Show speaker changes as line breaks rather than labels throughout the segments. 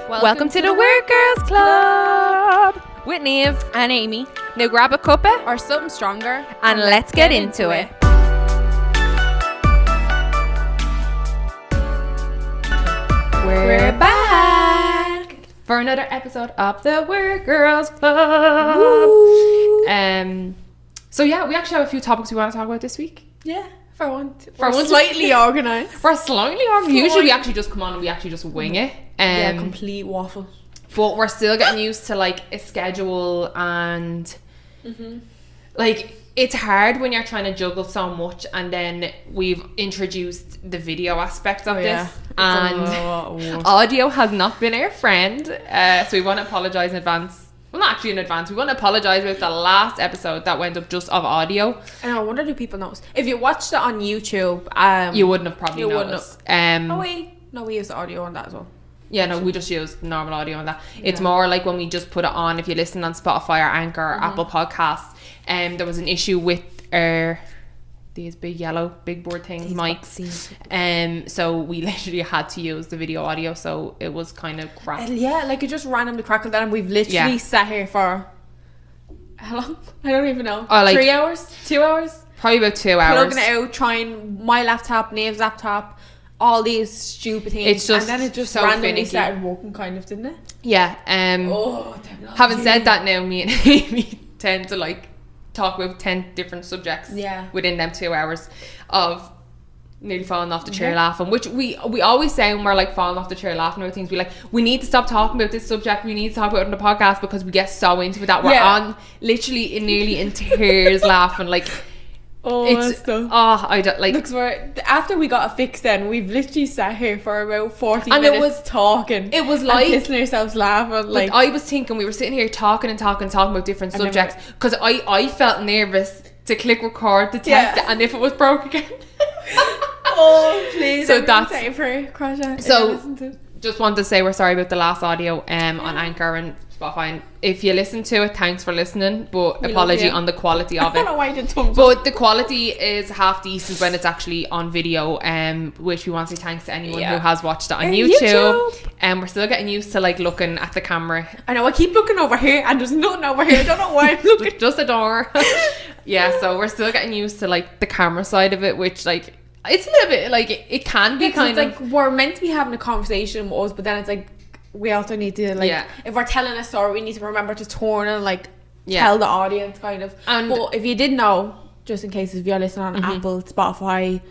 Welcome to the Weird Girls Club with Niamh
and Amy.
Now grab a cuppa
Or something stronger.
and let's get into it. We're back for another episode of the Weird Girls Club.
Woo.
So yeah, we actually have a few topics we want to talk about this week.
Yeah, for once.
For once.
Slightly organised.
We're slightly on. Usually we actually just come on and we actually just wing it.
Yeah, complete waffle.
But we're still getting used to like a schedule and like it's hard when you're trying to juggle so much, and then we've introduced the video aspect of this and audio has not been our friend, so we want to apologize in advance. Well, not actually in advance. We want to apologise about the last episode that went up just of audio.
And I wonder, do people notice? If you watched it on YouTube,
you wouldn't have probably noticed.
Oh wait, no, we used the audio on that as well.
Yeah, no, we just use normal audio on that. It's more like when we just put it on, if you listen on Spotify or Anchor or Apple Podcasts, there was an issue with these big yellow, big board things, mics. So we literally had to use the video audio, so it was kind of crap.
Yeah, like it just randomly crackled and we've literally sat here for how long? I don't even know. 3 hours? 2 hours?
Probably about 2 hours.
Plugging it out, trying my laptop, Niamh's laptop, all these stupid things.
It's just
and then it just
so
randomly
finicky.
started working, kind of, didn't it?
Yeah. Having said that, now me and Amy tend to like talk about 10 different subjects within them 2 hours of nearly falling off the chair laughing, which we always say when we're like falling off the chair laughing about things, we need to stop talking about this subject, we need to talk about it on the podcast because we get so into it that we're on literally nearly in tears laughing like I don't like.
Because after we got it fixed, then we've literally sat here for about 40 minutes.
It was
talking.
It was like
pissing ourselves laughing. Like
I was thinking we were sitting here talking about different subjects because I felt nervous to click record to test it, and if it was broke again.
Oh please!
So that's just wanted to say we're sorry about the last audio on Anchor and Spotify. And if you listen to it, thanks for listening, but apology on the quality of it.
I don't know why you did thumbs
but the quality is half decent when it's actually on video, which we want to say thanks to anyone who has watched it on YouTube. And we're still getting used to like looking at the camera.
I know, I keep looking over here and there's nothing over here. I don't know why I'm looking.
Just a door. So we're still getting used to like the camera side of it, which like it's a little bit like it can be kind of
like we're meant to be having a conversation with us, but then it's like we also need to like if we're telling a story, we need to remember to turn and like tell the audience kind of. But if you didn't know, just in case if you're listening on Apple, Spotify,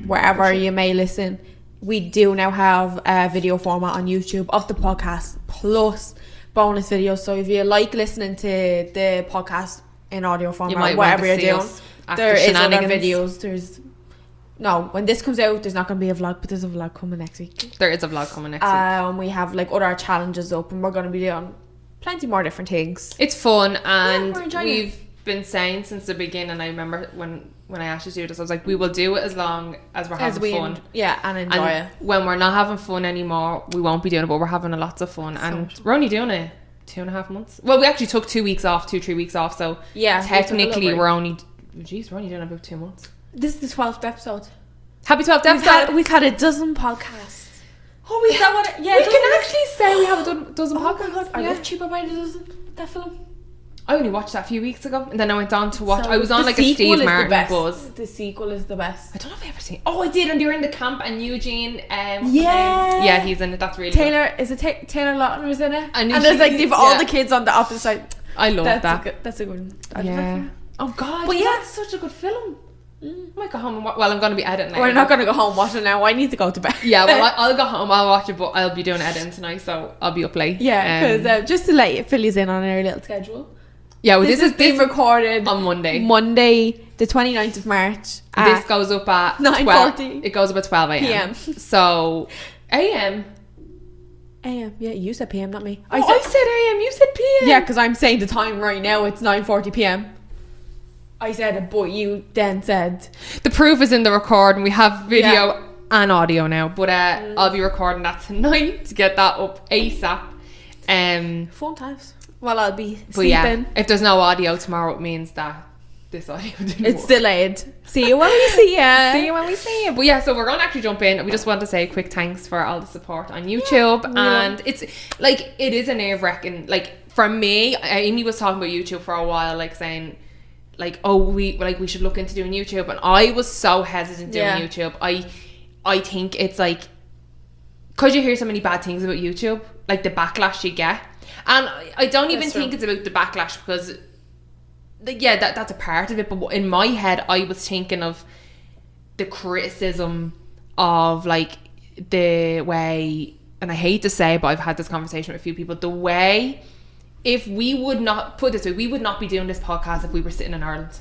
wherever you may listen, we do now have a video format on YouTube of the podcast plus bonus videos. So if you like listening to the podcast in audio format, whatever you're doing, there is other videos. When this comes out, there's not going to be a vlog, but there's a vlog coming next week.
There is a vlog coming next week.
We have like other challenges up, and we're going to be doing plenty more different things.
It's fun, and we've been saying since the beginning. I remember when I asked you to do this, I was like, we will do it as long as we're having fun.
And enjoy it.
When we're not having fun anymore, we won't be doing it, but we're having lots of fun. And we're only doing it 2.5 months. Well, we actually took 2 weeks off, 2-3 weeks off. So technically we're only doing about 2 months.
This is the 12th episode.
Happy 12th episode.
We've had a dozen podcasts.
Oh, is that what it,
we can actually say we have a dozen podcasts.
Oh my God,
I love Cuppa by the Dozen, that film.
I only watched that a few weeks ago, and then I went on to watch. I was on like a Steve Martin buzz.
The sequel is the best.
I don't know if I ever seen. Oh, I did, and they were in the camp, and Eugene.
Yeah,
he's in it. That's really
Taylor.
good.
Is it Taylor Lautner's in it?
And
there's like they've all the kids on the opposite side.
I love that.
That's a good one.
Yeah. Oh God, but that's such a good film. I might go home and watch. Well, I'm going to be editing it.
We're not going to go home watching it now. I need to go to bed.
Yeah, well, I'll go home. I'll watch it, but I'll be doing editing tonight, so I'll be up late.
Yeah, because just to let you fill you in on our little schedule.
Yeah, well, this is
being recorded
on Monday,
the 29th of March.
This goes up at
9:40.
It goes up at 12 a.m. So a.m.
AM, yeah, you said PM, not me.
I said AM, you said PM.
Yeah, because I'm saying the time right now. It's 9:40 PM. I said it, but you then said
the proof is in the record, and we have video and audio now. But I'll be recording that tonight to get that up ASAP.
Fun times. Well, I'll be sleeping.
But yeah, if there's no audio tomorrow, it means that this audio didn't
It's
work.
delayed. See you when we see ya.
See you when we see you. But yeah, so we're going to actually jump in. We just want to say a quick thanks for all the support on YouTube. And it's like, it is a nerve-wracking, like for me, Amy was talking about YouTube for a while, like saying like, oh, we should look into doing YouTube, and I was so hesitant doing YouTube. I think it's like, because you hear so many bad things about YouTube, like the backlash you get, and I don't even think it's about the backlash, because that's a part of it, but in my head I was thinking of the criticism of like the way, and I hate to say it, but I've had this conversation with a few people, the way, if we would not, put it this way, we would not be doing this podcast if we were sitting in Ireland.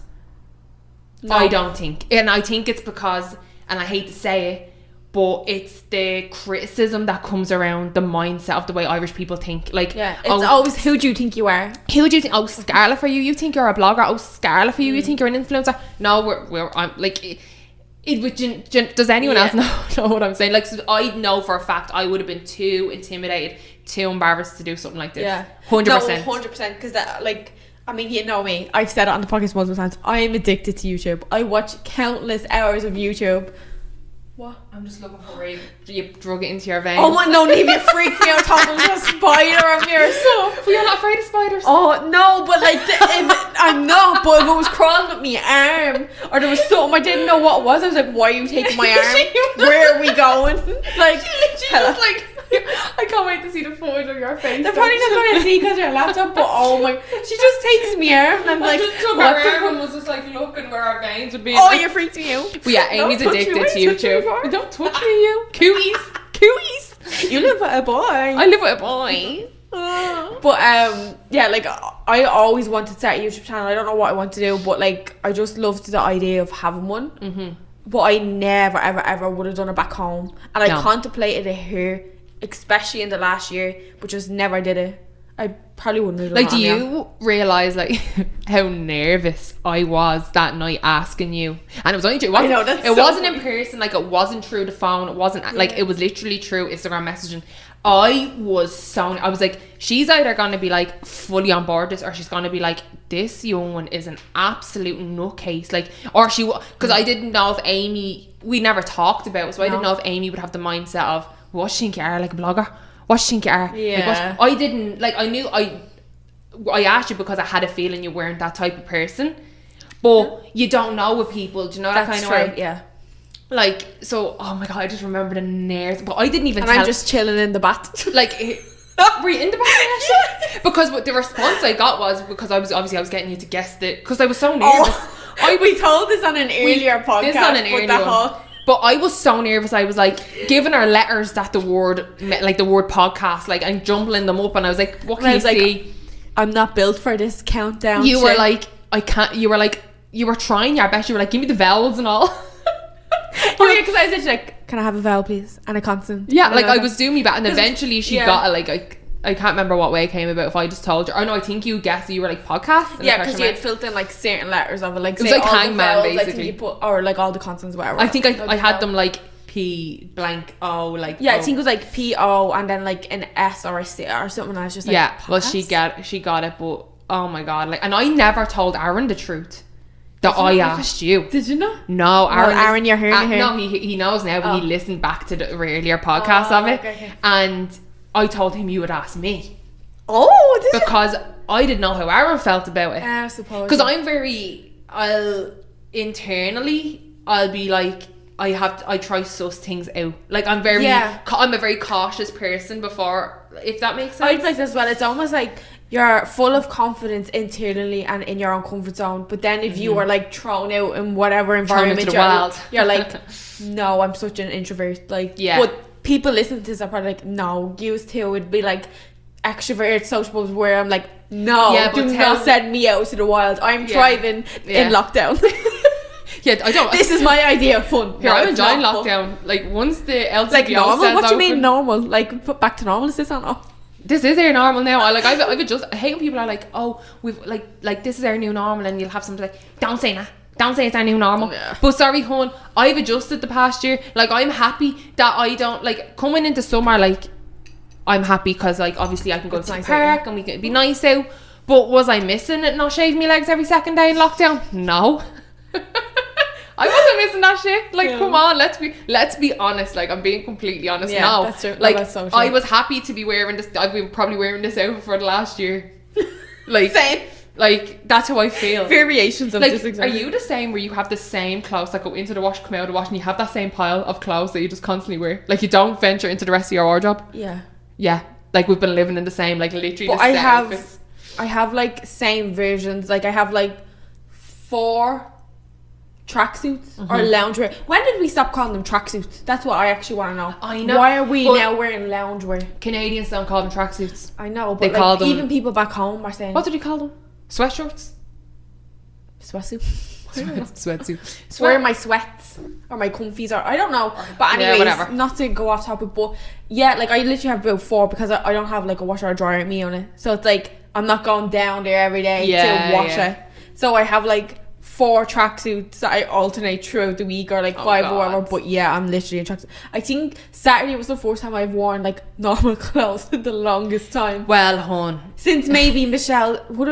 No. I don't think. And I think it's because, and I hate to say it, but it's the criticism that comes around the mindset of the way Irish people think. Like,
it's always, who do you think you are?
Who do you think? Oh, Scarlett, for you, you think you're a blogger. Oh, Scarlett, for you, you think you're an influencer. No, I'm like, does anyone else know what I'm saying? Like, so I know for a fact I would have been too intimidated, too embarrassed to do something like this. Yeah, 100%.
No, 100%. Because that, like, I mean, you know me. I've said it on the podcast multiple times. I am addicted to YouTube. I watch countless hours of YouTube. What?
I'm just looking for you drug it into your veins.
Oh my, no, Niamh, you freaked me out talking to a spider on your stuff.
You're not afraid of spiders?
Oh, no, but like, I'm not, but if it was crawling up my arm, or there was something I didn't know what it was, I was like, why are you taking my arm? Where are we going? Like,
she was like, I can't wait to see the footage of your face.
They're probably not going to see because your laptop, but oh my, she just takes me arm, and I'm like,
just took
what
her arm and was just like looking where our veins would be.
Oh, you freaked me out.
But yeah, Amy's addicted to YouTube. Don't touch me, you. Cooties.
You live with a boy.
I live with a boy.
But yeah, like I always wanted to start a YouTube channel. I don't know what I want to do, but like I just loved the idea of having one. Mm-hmm. But I never ever would have done it back home, and I contemplated it here, especially in the last year, but just never did it. I probably wouldn't have done
it. Like, do you realise like how nervous I was that night asking you? And it was only true. It wasn't in person. Like, it wasn't through the phone. It wasn't like, it was literally through Instagram messaging. I was like, she's either gonna be like fully on board this, or she's gonna be like, this young one is an absolute nutcase. Like, or because I didn't know if Amy, we never talked about it, so I didn't know if Amy would have the mindset of, what do you think you are, like a blogger? What do you think you are?
Yeah.
Like, I didn't, like, I knew, I asked you because I had a feeling you weren't that type of person, but you don't know with people, do you know that kind of way?
Yeah.
Like, so, oh my god, I just remember the nerves, but I didn't even
tell. And I'm just chilling in the bath.
Like, were you in the bath? Because what the response I got was, because I was getting you to guess it, because I was so nervous.
We told this on an earlier podcast.
But I was so nervous. I was like giving her letters that the word podcast, like, and jumbling them up, and I was like, what can you see?
I'm not built for this countdown.
You were like, I can't. You were like, you were trying your best. You were like, give me the vowels and all.
Oh yeah, because I said like, can I have a vowel please and a consonant?
Yeah, like I was doing me back, and eventually she got a, like, I can't remember what way it came about. If I just told her, oh no, I think you guessed, you were like podcast.
Yeah, because you had filled in like certain letters of it, like,
it was like hangman basically.
I think you put, or like all the consonants, whatever.
I think I had them like P blank O, like,
yeah, I think it was like P-O and then like an S or a C or something. And I was just like,
yeah,
podcast?
Well, she got it, but oh my god, like, and I never told Aaron the truth. That I asked you.
Did you know?
No,
Aaron, you're hearing it.
No, he knows now, but he listened back to the earlier podcast of it, and I told him you would ask me.
Oh,
because I didn't know how Aaron felt about it.
I suppose.
Because I'll be like, I try suss things out. Like, I'm a very cautious person before, if that makes sense.
I'd like this as well. It's almost like you're full of confidence internally and in your own comfort zone, but then if you are like thrown out in whatever environment you're like, no, I'm such an introvert. Like, but people listening to this are probably like, no, used to would be like extrovert, sociable, where I'm like, no, do not send me out to the wild. I'm thriving in lockdown.
Yeah, I don't.
This is my idea of fun.
Here, I'm enjoying lockdown. Like, once the LCBO
like normal.
says
what do you
open,
mean normal? Like, put back to normal? Is this or not?
This is our normal now. I hate when people are like, oh, we've like this is our new normal, and you'll have something like, don't say that. Don't say it's our new normal. Yeah. But sorry, hon, I've adjusted the past year. Like, I'm happy that I don't, like, coming into summer, like, I'm happy because, like, obviously I can go to the park and we can be nice out. But was I missing it not shaving my legs every second day in lockdown? No. I wasn't missing that shit. Like, come on, let's be honest. Like, I'm being completely honest now.
That's true.
Like,
that's so true.
I was happy to be wearing this. I've been probably wearing this outfit for the last year. Like,
same.
Like, that's how I feel.
Variations of
like,
this exactly.
Are you the same where you have the same clothes that go into the wash, come out of the wash, and you have that same pile of clothes that you just constantly wear? Like, you don't venture into the rest of your wardrobe?
Yeah.
Yeah. Like, we've been living in the same, like, literally
but
the same outfits.
I have like same versions. Like, I have like 4 tracksuits or loungewear. When did we stop calling them tracksuits? That's what I actually want to know.
I know.
Why are we now wearing loungewear?
Canadians don't call them tracksuits.
I know, but
they
like,
call them,
even people back home are saying...
What did you call them? Sweatshorts?
Sweatsuit?
Sweatsuit.
Wearing my sweats or my comfies, or I don't know. But anyways,
whatever.
Not to go off topic, but yeah, like I literally have about 4 because I don't have like a washer or dryer at me on it. So it's like I'm not going down there every day to wash it. So I have like 4 tracksuits that I alternate throughout the week, or like 5 or whatever. But yeah, I'm literally in tracksuit. I think Saturday was the first time I've worn like normal clothes for the longest time.
Well, hon,
since maybe Michelle's like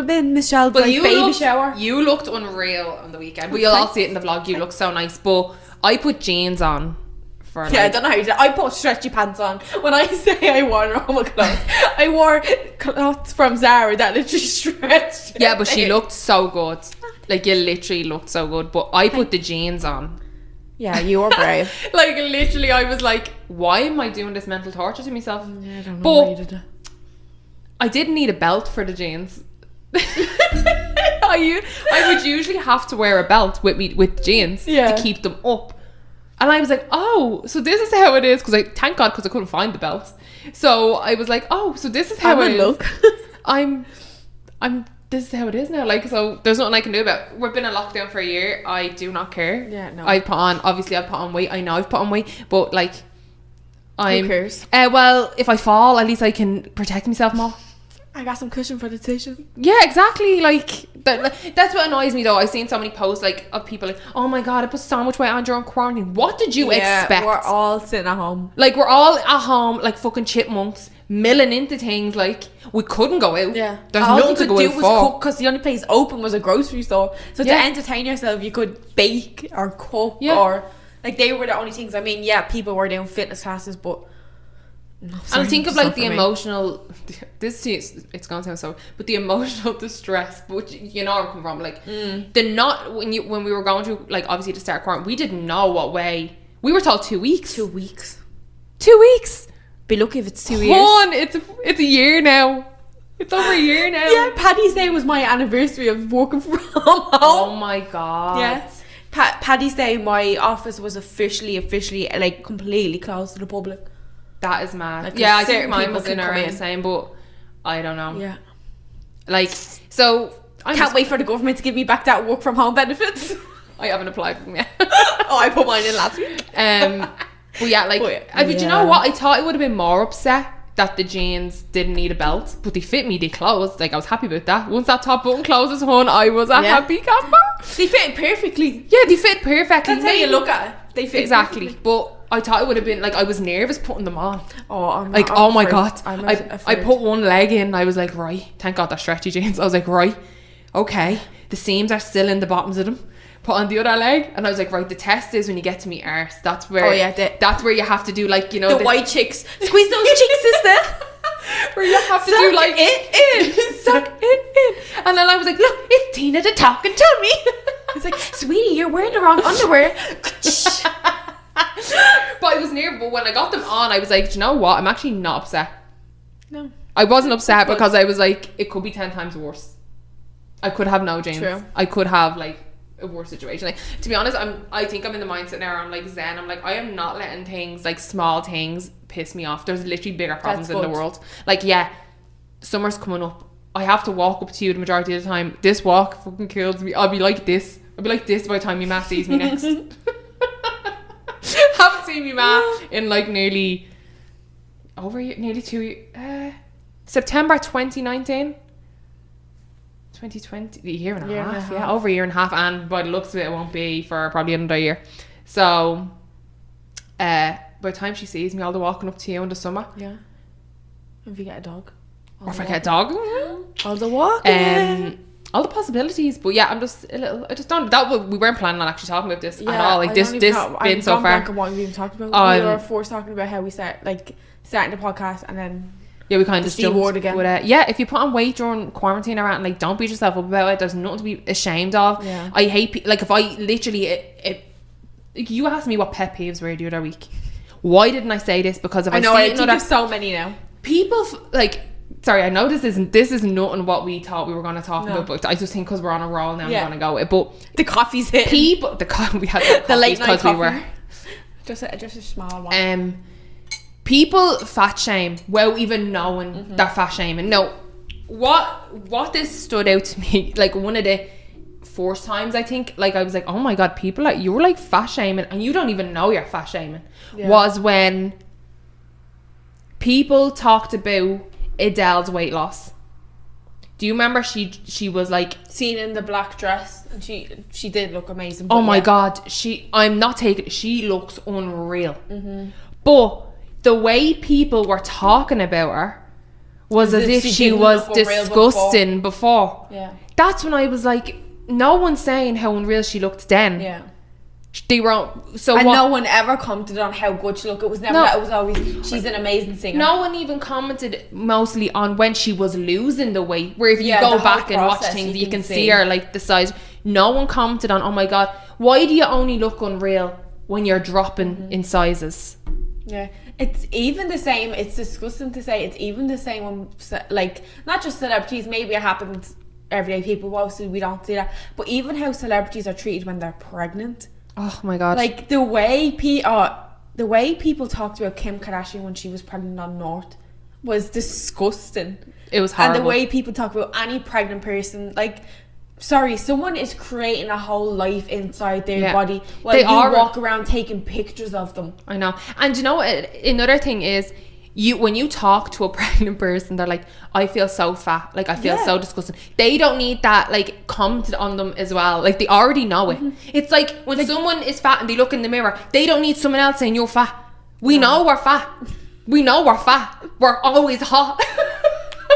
baby shower.
You looked unreal on the weekend. But you'll all see it in the vlog. You look so nice. But I put jeans on. For
I don't know how you did it. I put stretchy pants on. When I say I wore normal clothes, I wore clothes from Zara that literally stretched.
Yeah, but she looked so good. Like, you literally looked so good. But I put the jeans on.
Yeah, you were brave.
Like, literally, I was like, why am I doing this mental torture to myself?
Yeah, I don't know
but
why you did it.
I didn't need a belt for the jeans. I would usually have to wear a belt with jeans to keep them up. And I was like, oh, so this is how it is. Because thank God, because I couldn't find the belt. So I was like, oh, so this is how it is.
Look.
This is how it is now. Like, so there's nothing I can do about it. We've been in lockdown for a year. I do not care.
Yeah, no.
I've put on weight. I know I've put on weight. But like,
who cares?
Well, if I fall, at least I can protect myself more.
I got some cushion for the tissue.
Yeah, exactly. Like, that's what annoys me though. I've seen so many posts like of people like, oh my God, I put so much weight on during quarantine. What did you expect?
We're all sitting at home.
Like, we're all at home like fucking chipmunks, milling into things. Like, we couldn't go out.
Yeah.
There's nothing to go out for. All you could do was cook,
because the only place open was a grocery store. So to entertain yourself, you could bake or cook or... Like, they were the only things. I mean, yeah, people were doing fitness classes, but...
No, and think of like the emotional, it's gonna sound so, but the emotional distress, which you know where I'm coming from, like when we were going through, like, obviously to start quarantine, we didn't know what way. We were told 2 weeks.
2 weeks.
2 weeks.
Be lucky if it's 2 years.
It's a year now. It's over a year now.
Yeah, Paddy's Day was my anniversary of working from home.
Oh my God.
Yeah. Paddy's Day, my office was officially like completely closed to the public.
That is mad.
Like,
yeah, I think mine was in around the same, but I don't know.
Yeah.
Like, so...
I can't wait for the government to give me back that work from home benefits.
I haven't applied for them yet.
Oh, I put mine in last week.
But yeah, like... But you know what? I thought I would have been more upset that the jeans didn't need a belt, but they fit me, they closed. Like, I was happy about that. Once that top button closes, hon, I was a happy camper.
They fit perfectly.
Yeah, they fit perfectly.
That's how you look at it. They fit
exactly.
Perfectly.
But I thought it would have been like, I was nervous putting them on.
Oh,
I'm my God. I put one leg in and I was like, right, thank God they're stretchy jeans. I was like, right, okay, the seams are still in the bottoms of them. Put on the other leg, and I was like, right, the test is when you get to me arse. That's where that's where you have to do, like, you know,
the white chicks. Squeeze those cheeks, sister.
Where you have to do like
it in.
Suck it in. And then I was like, look, it's Tina the talking to me.
It's like, sweetie, you're wearing the wrong underwear.
But I was near, but when I got them on, I was like, do you know what? I'm actually not upset.
No.
I wasn't upset because I was like, it could be 10 times worse. I could have no jeans.
True.
I could have like a worse situation. Like, to be honest, I think I'm in the mindset now where I'm like zen. I'm like, I am not letting things, like small things, piss me off. There's literally bigger problems in the world. Like, yeah, summer's coming up. I have to walk up to you the majority of the time. This walk fucking kills me. I'll be like this by the time my ma sees me next. Haven't seen me ma in like nearly 2 years. September 2019. 2020, a year and a half. Yeah, over a year and a half, and by the looks of it won't be for probably another year. So by the time she sees me, I'll be walking up to you in the summer.
Yeah. If you get a dog.
Or if I get a dog.
All the walking.
All the possibilities. But yeah, I'm just a little, I just don't, we weren't planning on actually talking about this at all. Like this been so far.
I've what we even talked about. We were forced talking about how we starting the podcast and then
yeah, we kind of just jumped
again.
With yeah, if you put on weight during quarantine or anything, like don't beat yourself up about it. There's nothing to be ashamed of.
Yeah.
I hate like if I literally you asked me what pet peeves were the other week. Why didn't I say this? Because if I know,
I there's so many now.
People like. Sorry, I know this is nothing what we thought we were going to talk about, but I just think because we're on a roll now, I'm going to go with it. But
the coffee's hit.
People, we had the late night coffee. We were
just a small one.
People fat shame without even knowing they're fat shaming. No, what this stood out to me, like one of the first times I think, like I was like, oh my god, people like you're like fat shaming and you don't even know you're fat shaming. Yeah. Was when people talked about Adele's weight loss. Do you remember she was like
seen in the black dress and she did look amazing.
Oh my god, she looks unreal. But the way people were talking about her was as if she was disgusting before.
Yeah.
That's when I was like, no one's saying how unreal she looked then.
Yeah.
They were
no one ever commented on how good she looked. It was never that. It was always she's an amazing singer.
No one even commented mostly on when she was losing the weight, where if you go back and watch things you can see her like the size. No one commented on, oh my god, why do you only look unreal when you're dropping in sizes?
Yeah, it's even the same. It's disgusting to say. It's even the same when like not just celebrities, maybe it happens everyday people, obviously we don't see that, but even how celebrities are treated when they're pregnant.
Oh my god!
Like the way people talked about Kim Kardashian when she was pregnant on North was disgusting.
It was horrible.
And the way people talk about any pregnant person, like, sorry, someone is creating a whole life inside their body while you walk around taking pictures of them.
I know. And you know what? Another thing is, when you talk to a pregnant person, they're like, I feel so fat, like I feel so disgusting. They don't need that like commented on them as well. Like they already know it. It's like when someone is fat and they look in the mirror, they don't need someone else saying you're fat. We know we're fat. We know we're fat. We're always hot.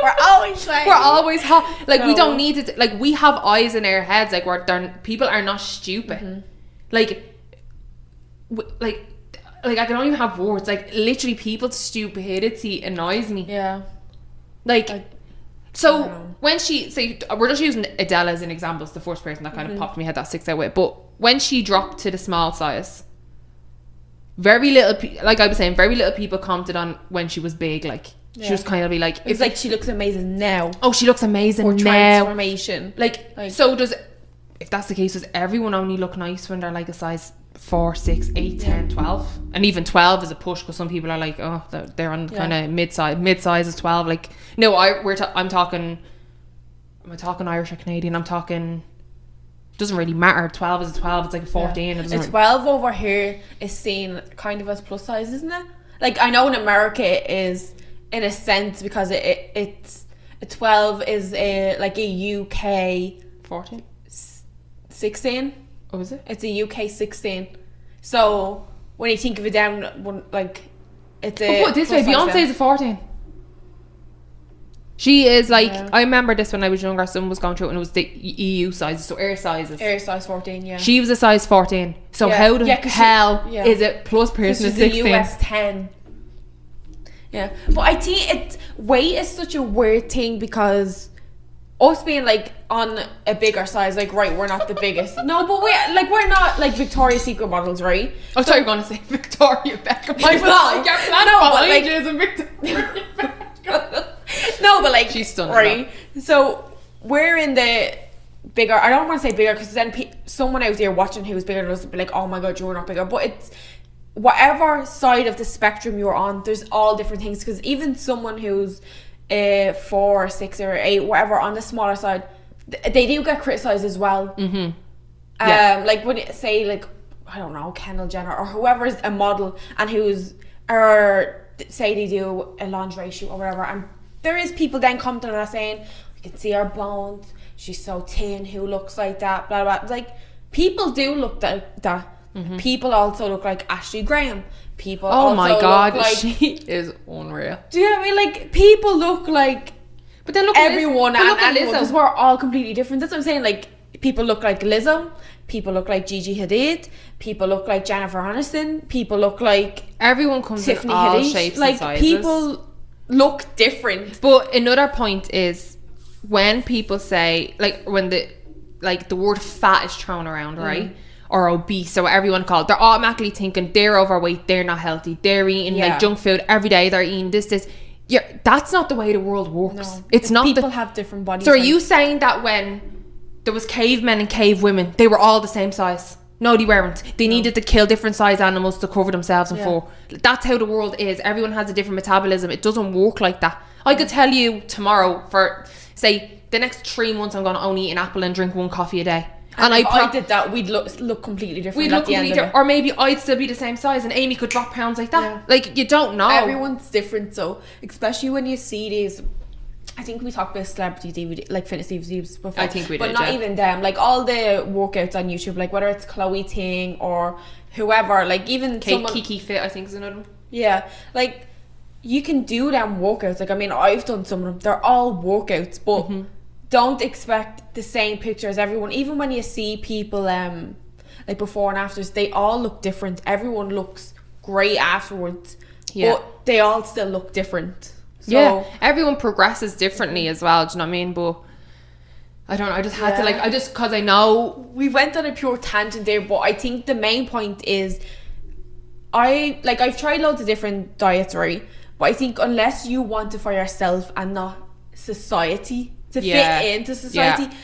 We're always
hot. Like we don't need it. Like we have eyes in our heads. Like people are not stupid. Like I can only have words. Like literally, people's stupidity annoys me.
Yeah.
Like so when we're just using Adele as an example. It's the first person that kind of popped in my head that sticks out with. But when she dropped to the small size, very little. Like I was saying, very little people commented on when she was big. Like she was kind of be like,
it's like she looks amazing now.
Oh, she looks amazing
or
now.
Transformation.
Like so does. If that's the case, does everyone only look nice when they're like a size 4, 6, 8, 10, 12? And even 12 is a push because some people are like, oh, they're on kind of mid-size is 12. Like, no, I'm talking, am I talking Irish or Canadian? I'm talking, doesn't really matter. 12 is a 12. It's like a 14.
A 12 over here is seen kind of as plus size, isn't it? Like, I know in America it is in a sense because it's a 12 is like a UK
14.
16.
Oh, is it?
It's a UK 16. So when you think of it down, like it's a.
Put it this way, Beyonce is a 14. She is like, I remember this when I was younger. Someone was going through it and it was the EU sizes, so air sizes.
Air size 14, yeah.
She was a size 14. So how the hell is it plus person is 16?
The US 10. Yeah, but I think weight is such a weird thing because us being like on a bigger size, like right, we're not the biggest. No, but we're not like Victoria's Secret models, right?
I thought you were going to say Victoria Beckham. I was like, Victoria Beckham.
No, but like
she's stunning,
right? So we're in the bigger. I don't want to say bigger because then someone out there watching who's bigger than us will be like, oh my god, you're not bigger. But it's whatever side of the spectrum you're on. There's all different things because even someone who's 4 or 6 or 8, whatever, on the smaller side, they do get criticized as well. Like when you say like, I don't know, Kendall Jenner or whoever's a model and or say they do a lingerie shoot or whatever, and there is people then commenting and saying, we can see her bones, she's so thin, who looks like that, blah blah. Like people do look like that. People also look like Ashley Graham. People. Oh my god,
she is unreal.
Do you know what I mean? Like people look like
But then look
everyone
at
and anyone, because we're all completely different. That's what I'm saying. Like, people look like Lizzo, people look like Gigi Hadid, people look like Jennifer Aniston, people look like
everyone comes
Tiffany
in all
Haddish.
shapes
Like,
and sizes.
people look different.
But another point is when people say, like, when the word fat is thrown around, right? Or obese or whatever you want to call it, they're automatically thinking they're overweight, they're not healthy, they're eating like junk food every day, they're eating this. Yeah, that's not the way the world works.
No,
it's not.
People have different bodies.
So are you saying that when there was cavemen and cave women, they were all the same size? No, they weren't. They needed to kill different size animals to cover themselves in fur. That's how the world is. Everyone has a different metabolism. It doesn't work like that. I could tell you tomorrow, for say the next 3 months, I'm going to only eat an apple and drink 1 coffee a day.
And if I did that, we'd look completely different. We'd look completely different,
or maybe I'd still be the same size, and Amy could drop pounds like that. Yeah. Like, you don't know.
Everyone's different, so especially when you see these. I think we talked about celebrity DVD, like fitness DVDs before.
I think we did,
but not even them. Like all the workouts on YouTube, like whether it's Chloe Ting or whoever, like even
Kiki Fit, I think is another one.
Yeah, like you can do them workouts. Like, I mean, I've done some of them. They're all workouts, but don't expect the same picture as everyone. Even when you see people like before and afters, they all look different. Everyone looks great afterwards, but they all still look different. So,
everyone progresses differently as well, do you know what I mean? But I don't know, I just had to because I know
we went on a pure tangent there, but I think the main point is I've tried loads of different diets, right? But I think unless you want it for yourself and not society to fit into society,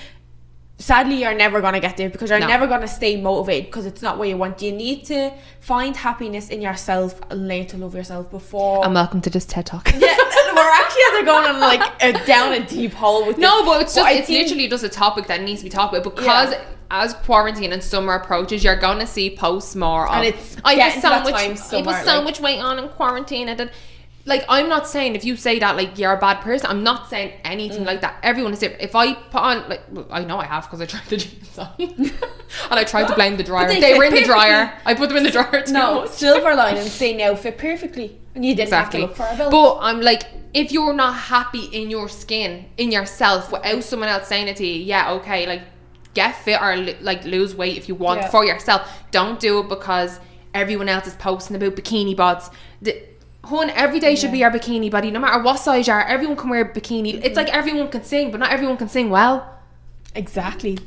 sadly you're never going to get there, because you're never going to stay motivated, because it's not what you want. You need to find happiness in yourself and learn to love yourself before.
And welcome to this TED Talk.
Yeah, we're actually going on like down a deep hole with this.
No, but it's literally just a topic that needs to be talked about, because as quarantine and summer approaches, you're going to see posts more of,
and it's
I put so much weight on in quarantine, and then like, I'm not saying if you say that like you're a bad person. I'm not saying anything like that. Everyone is different. If I put on, like, well, I know I have, because I tried the jeans on and I tried to blame the dryer. They were in the dryer. I put them in the dryer too much.
Silver lining, say now fit perfectly, and you didn't have to look for a bill.
But I'm like, if you're not happy in your skin, in yourself, without someone else saying it to you, okay, like, get fit or like lose weight if you want for yourself. Don't do it because everyone else is posting about bikini bods. Every day should be our bikini body, no matter what size you are. Everyone can wear a bikini. It's like everyone can sing, but not everyone can sing well.
Exactly.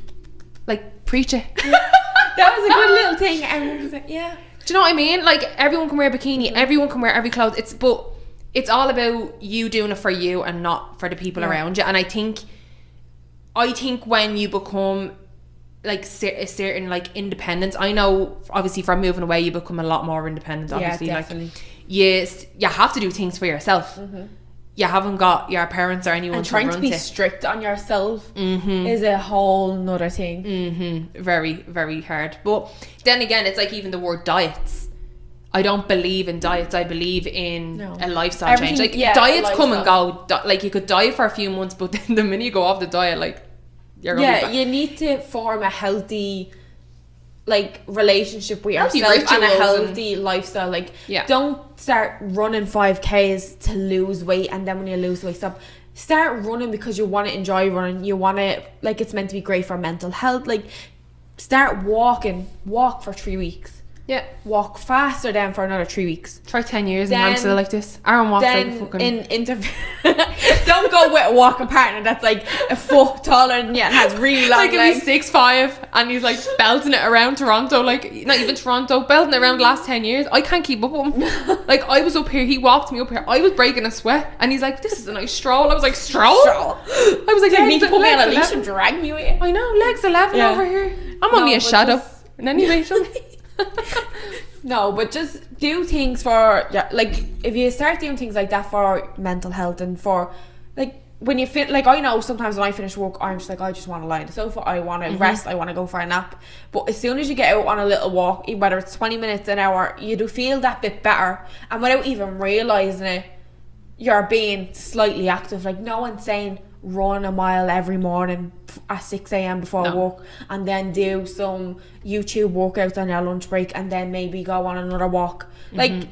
Like, preach it.
That was a good little thing. Everyone was like, yeah.
Do you know what I mean? Like, everyone can wear a bikini. Everyone can wear every clothes. But it's all about you doing it for you and not for the people around you. And I think when you become like a certain like independence, I know obviously from moving away you become a lot more independent. Obviously,
definitely.
Like, you have to do things for yourself. You haven't got your parents or anyone to run to.
And trying to be strict on yourself is a whole nother thing.
Very, very hard. But then again, it's like even the word diets. I don't believe in diets. I believe in a lifestyle change. Like, diets come and go. Like, you could diet for a few months, but then the minute you go off the diet, like, you're gonna be back.
You need to form a healthy like relationship with yourself and a healthy lifestyle. Like, don't start running 5Ks to lose weight, and then when you lose weight, start running because you want to enjoy running. You want to, like, it's meant to be great for mental health. Like, start walk for 3 weeks. Walk faster then for another 3 weeks.
Try 10 years and I'm still like this. Aaron walks like a fucking...
Don't go with a walking partner that's like a foot taller than you and has really long legs.
Like, if he's 6'5" and he's like belting it around Toronto, like, not even Toronto, belting it around the last 10 years, I can't keep up with him. Like, I was up here, he walked me up here, I was breaking a sweat, and he's like, this is a nice stroll. I was like, stroll? I was like,
you need to put me on a leash and drag me with you.
I know, legs 11 over here. I'm only a shadow. And anyway,
no, but just do things for, like, if you start doing things like that for mental health and for, like, when you feel, like, I know sometimes when I finish work, I'm just like, I just want to lie on the sofa, I want to rest, I want to go for a nap. But as soon as you get out on a little walk, whether it's 20 minutes, an hour, you do feel that bit better, and without even realising it, you're being slightly active. Like, no one's saying run a mile every morning at 6 a.m. before work, and then do some YouTube workouts on your lunch break, and then maybe go on another walk. Like,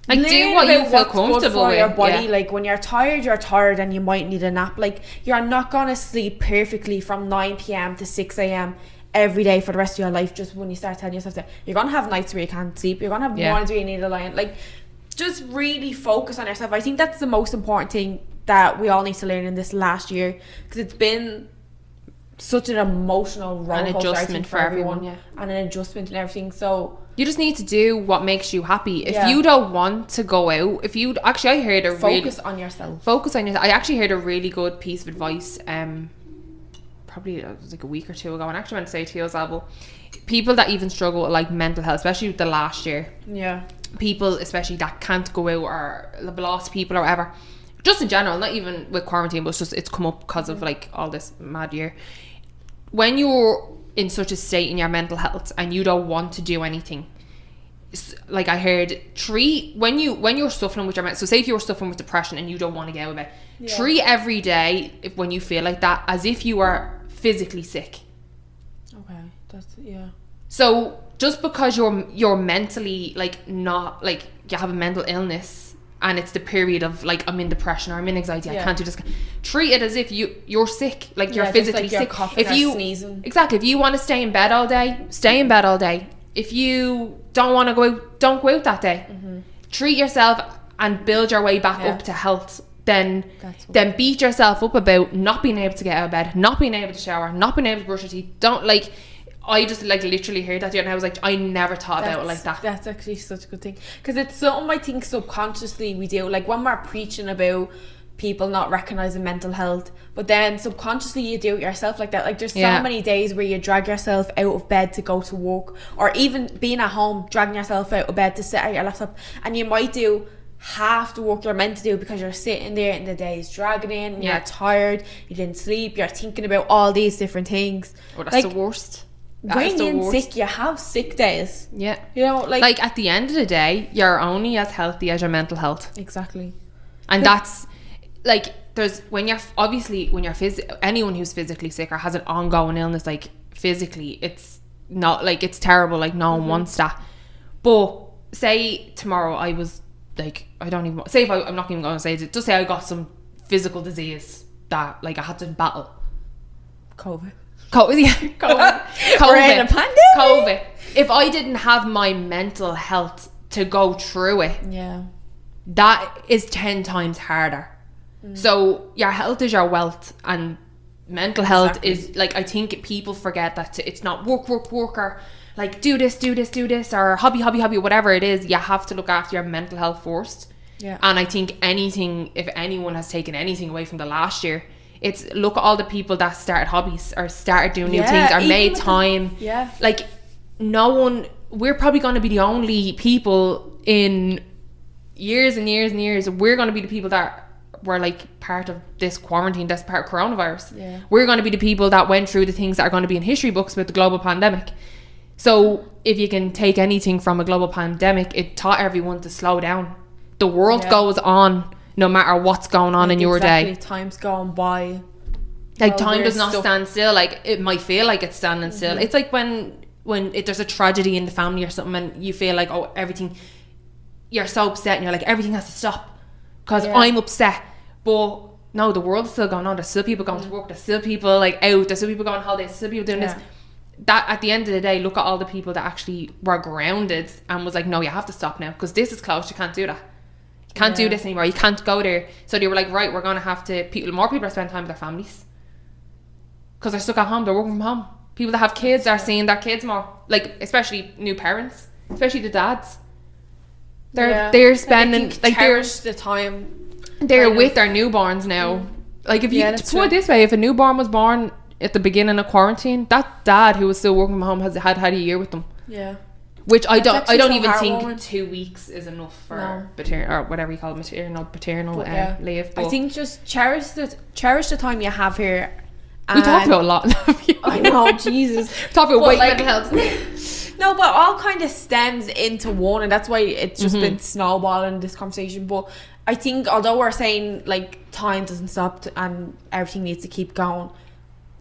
Like, do what you feel comfortable with.
Your body. Like, when you're tired and you might need a nap. Like, you're not gonna sleep perfectly from 9 p.m. to 6 a.m. every day for the rest of your life. Just when you start telling yourself that, you're gonna have nights where you can't sleep. You're gonna have mornings where you need a lie. Like, just really focus on yourself. I think that's the most important thing that we all need to learn in this last year, because it's been such an emotional roller coaster,
adjustment for everyone,
and an adjustment and everything. So
you just need to do what makes you happy. If you don't want to go out, I heard a
focus on yourself.
I actually heard a really good piece of advice. Probably it was like a week or two ago, and I actually went to say to you as well. People that even struggle with like mental health, especially with the last year.
Yeah.
People, especially that can't go out or have lost people or whatever. Just in general, not even with quarantine, but it's come up because of like all this mad year. When you're in such a state in your mental health and you don't want to do anything, like I heard, treat when you're suffering with your mental. So say if you're suffering with depression and you don't want to get out of it, treat every day when you feel like that as if you are physically sick.
Okay, that's
So just because you're mentally like not like you have a mental illness and it's the period of like I'm in depression or I'm in anxiety, I can't do this. Treat it as if you're sick, like you're physically like you're sick.
Coughing, if you sneezing.
Exactly, if you want to stay in bed all day, stay in bed all day. If you don't want to go out, don't go out that day. Treat yourself and build your way back up to health. Then beat yourself up about not being able to get out of bed, not being able to shower, not being able to brush your teeth. Don't like. I just like literally heard that and I was like, I never thought about it like that.
That's actually such a good thing, because it's something I think subconsciously we do. Like when we're preaching about people not recognizing mental health, but then subconsciously you do it yourself like that. Like there's so many days where you drag yourself out of bed to go to work, or even being at home dragging yourself out of bed to sit at your laptop, and you might do half the work you're meant to do because you're sitting there and the day is dragging in and you're tired, you didn't sleep, you're thinking about all these different things.
Oh, that's like, the worst.
When you're sick, you have sick days.
Yeah.
You know,
like at the end of the day, you're only as healthy as your mental health.
Exactly.
And that's like, anyone who's physically sick or has an ongoing illness, like physically, it's not like, it's terrible. Like no one wants that. But say tomorrow I was like, I don't even say if I'm not even going to say it. Just say I got some physical disease that like I had to battle.
COVID.
We're in a pandemic. COVID. If I didn't have my mental health to go through it, that is 10 times harder. So your health is your wealth, and mental health is like, I think people forget that it's not work or like do this or hobby, whatever it is. You have to look after your mental health first.
Yeah.
And I think if anyone has taken anything away from the last year, it's look at all the people that started hobbies or started doing new things or made time. Like we're probably going to be the only people in years and years and years. We're going to be the people that were like part of this quarantine, this part of coronavirus. We're going to be the people that went through the things that are going to be in history books about the global pandemic. So if you can take anything from a global pandemic, it taught everyone to slow down. The world goes on no matter what's going on in your day.
Time's going by.
Like time does not stand still. Like it might feel like it's standing still. It's like when there's a tragedy in the family or something and you feel like, oh, everything, you're so upset and you're like, everything has to stop because I'm upset. But no, the world's still going on. There's still people going to work. There's still people like out. There's still people going on holidays. There's still people doing this. That at the end of the day, look at all the people that actually were grounded and was like, no, you have to stop now because this is closed. You can't do that. Can't do this anymore. You can't go there. So they were like, right, we're going to have to... More people are spending time with their families because they're stuck at home. They're working from home. People that have kids are seeing their kids more. Like, especially new parents, especially the dads. They're spending... like
cherish the time.
They're with their newborns now. Like, if you put it this way, if a newborn was born at the beginning of quarantine, that dad who was still working from home had a year with them.
Yeah.
Which I don't even think 2 weeks is enough for paternal or whatever you call it, paternal leave. But
I think just cherish the time you have here.
We talked about a lot.
I know, Jesus.
Talk about weight, mental health.
No, but all kind of stems into one, and that's why it's just been snowballing this conversation. But I think although we're saying like time doesn't stop and everything needs to keep going,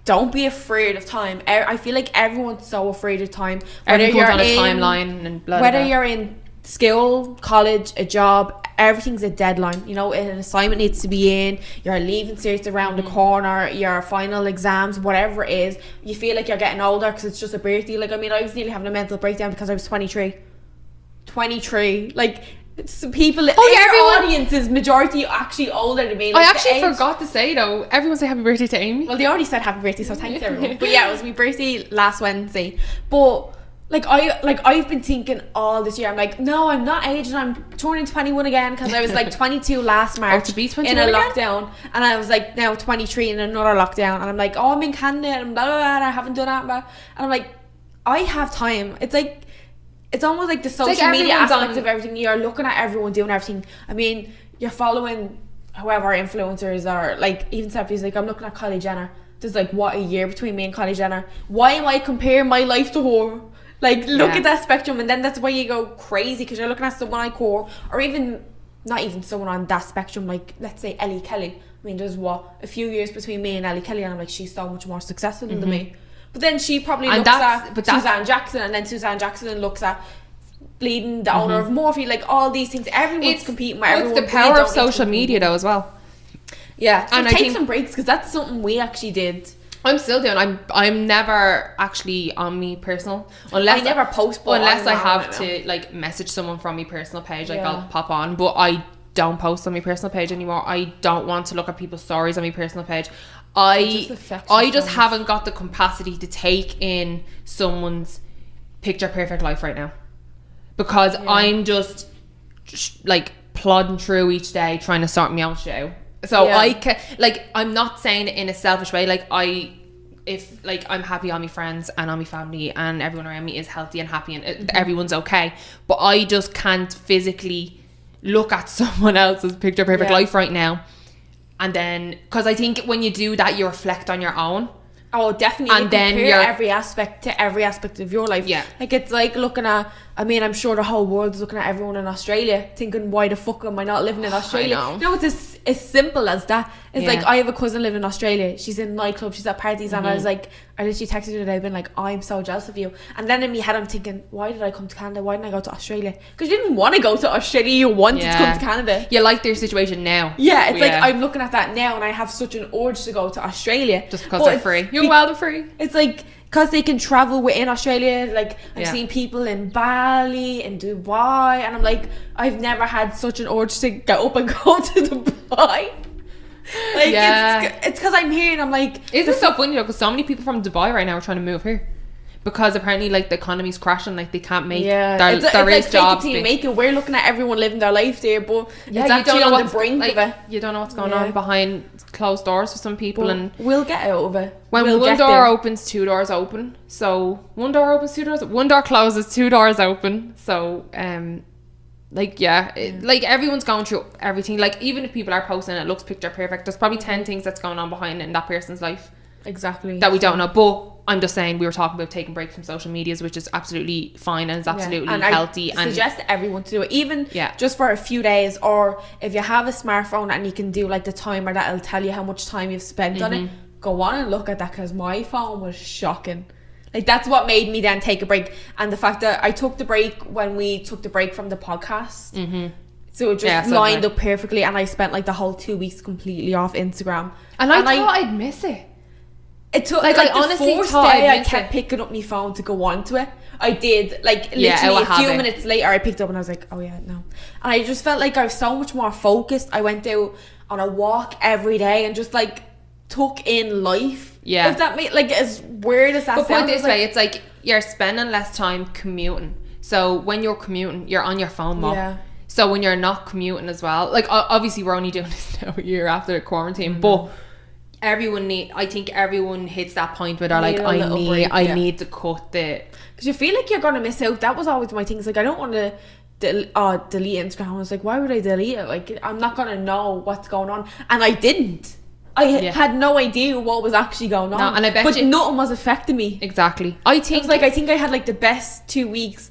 don't be afraid of time. I feel like everyone's so afraid of time.
Everyone's on a timeline and blah,
whether
blah.
you're in school, college, a job, everything's a deadline. You know, an assignment needs to be in, your leaving cert's around the corner, your final exams, whatever it is. You feel like you're getting older because it's just a birthday. Like, I mean, I was nearly having a mental breakdown because I was 23. Like, it's people in your audience is majority actually older than me. Like,
I actually forgot to say though, everyone say happy birthday to Amy.
Well, they already said happy birthday, so thanks everyone. But yeah, it was my birthday last Wednesday. But I've been thinking all this year, I'm like, no, I'm not aging, I'm turning 21 again, because I was like 22 last March
to be 21
in a
again?
lockdown, and I was like now 23 in another lockdown, and I'm like, oh, I'm in Canada and blah blah blah, and I haven't done that, and I'm like, I have time. It's like, it's almost like the social media aspect of everything. You're looking at everyone doing everything. I mean, you're following whoever influencers are, like even celebrities. Like, I'm looking at Kylie Jenner. There's like, what, a year between me and Kylie Jenner. Why am I comparing my life to her? Like, look at that spectrum, and then that's why you go crazy, because you're looking at someone like her, or even not even someone on that spectrum, like let's say Ellie Kelly. I mean, there's a few years between me and Ellie Kelly, and I'm like, she's so much more successful than me. But then she probably looks at Suzanne Jackson, and then Suzanne Jackson looks at Bleeding, the owner of Morphe, like all these things. Everyone's competing with everyone.
It's the power of social media though as well.
Yeah, so and take some breaks, because that's something we actually did.
I'm still doing. I'm never actually on me personal, unless
I never post,
unless I have to like message someone from my personal page. Like, I'll pop on, but I don't post on my personal page anymore. I don't want to look at people's stories on my personal page. I just haven't got the capacity to take in someone's picture perfect life right now, because I'm just like plodding through each day trying to sort me own shit out. So I can, like, I'm not saying it in a selfish way. Like, if like I'm happy on my friends and on my family and everyone around me is healthy and happy and everyone's okay, but I just can't physically look at someone else's picture perfect life right now. And then, because I think when you do that, you reflect on your own.
Oh, definitely. And then compare every aspect of your life. Yeah. Like, it's like looking at, I mean, I'm sure the whole world is looking at everyone in Australia thinking, why the fuck am I not living in Australia?
I know.
You know, it's as simple as that. It's like, I have a cousin living in Australia. She's in nightclubs, she's at parties, and I was like, I literally texted her today, been like, I'm so jealous of you. And then in my head, I'm thinking, why did I come to Canada? Why didn't I go to Australia? Because you didn't want to go to Australia, you wanted to come to Canada.
You like their situation now.
Yeah, it's like, I'm looking at that now, and I have such an urge to go to Australia.
Just because they're free. You're well free.
It's like, because they can travel within Australia. Like, I've seen people in Bali and Dubai, and I'm like, I've never had such an urge to get up and go to Dubai. Like, it's because I'm here, and I'm like,
isn't it so funny though, because so many people from Dubai right now are trying to move here, because apparently like the economy's crashing, like they can't make there is like jobs.
We're looking at everyone living their life there, but it's actually on the brink of it.
You don't know what's going on behind closed doors for some people, and
we'll get out of it.
When one door opens, two doors open. So one door opens, two doors. One door closes, two doors open. So like like everyone's going through everything. Like, even if people are posting it looks picture perfect, there's probably 10 things that's going on behind it in that person's life.
Exactly.
That we don't know. But I'm just saying, we were talking about taking breaks from social medias, which is absolutely fine and is absolutely healthy.
I suggest everyone to do it, even just for a few days, or if you have a smartphone and you can do like the timer that'll tell you how much time you've spent on it, go on and look at that, because my phone was shocking. Like, that's what made me then take a break. And the fact that I took the break when we took the break from the podcast. So it just lined up perfectly, and I spent like the whole 2 weeks completely off Instagram.
And I thought I'd miss it.
It took like I honestly thought I kept picking up my phone to go onto it. I did, like, literally a few minutes later I picked up and I was like, oh yeah, no. And I just felt like I was so much more focused. I went out on a walk every day and just like took in life. Yeah. If that made, like, as weird as that sounds.
But put it this way, it's like you're spending less time commuting. So when you're commuting, you're on your phone more. Yeah. So when you're not commuting as well, like, obviously we're only doing this now a year after the quarantine, but I think everyone hits that point where they're like, I need to cut the,
because you feel like you're gonna miss out. That was always my thing. It's like, I don't want to delete Instagram. I was like, why would I delete it? Like, I'm not gonna know what's going on, and I didn't. I had no idea what was actually going on. No, and I bet nothing was affecting me.
Exactly.
I think I had like the best 2 weeks,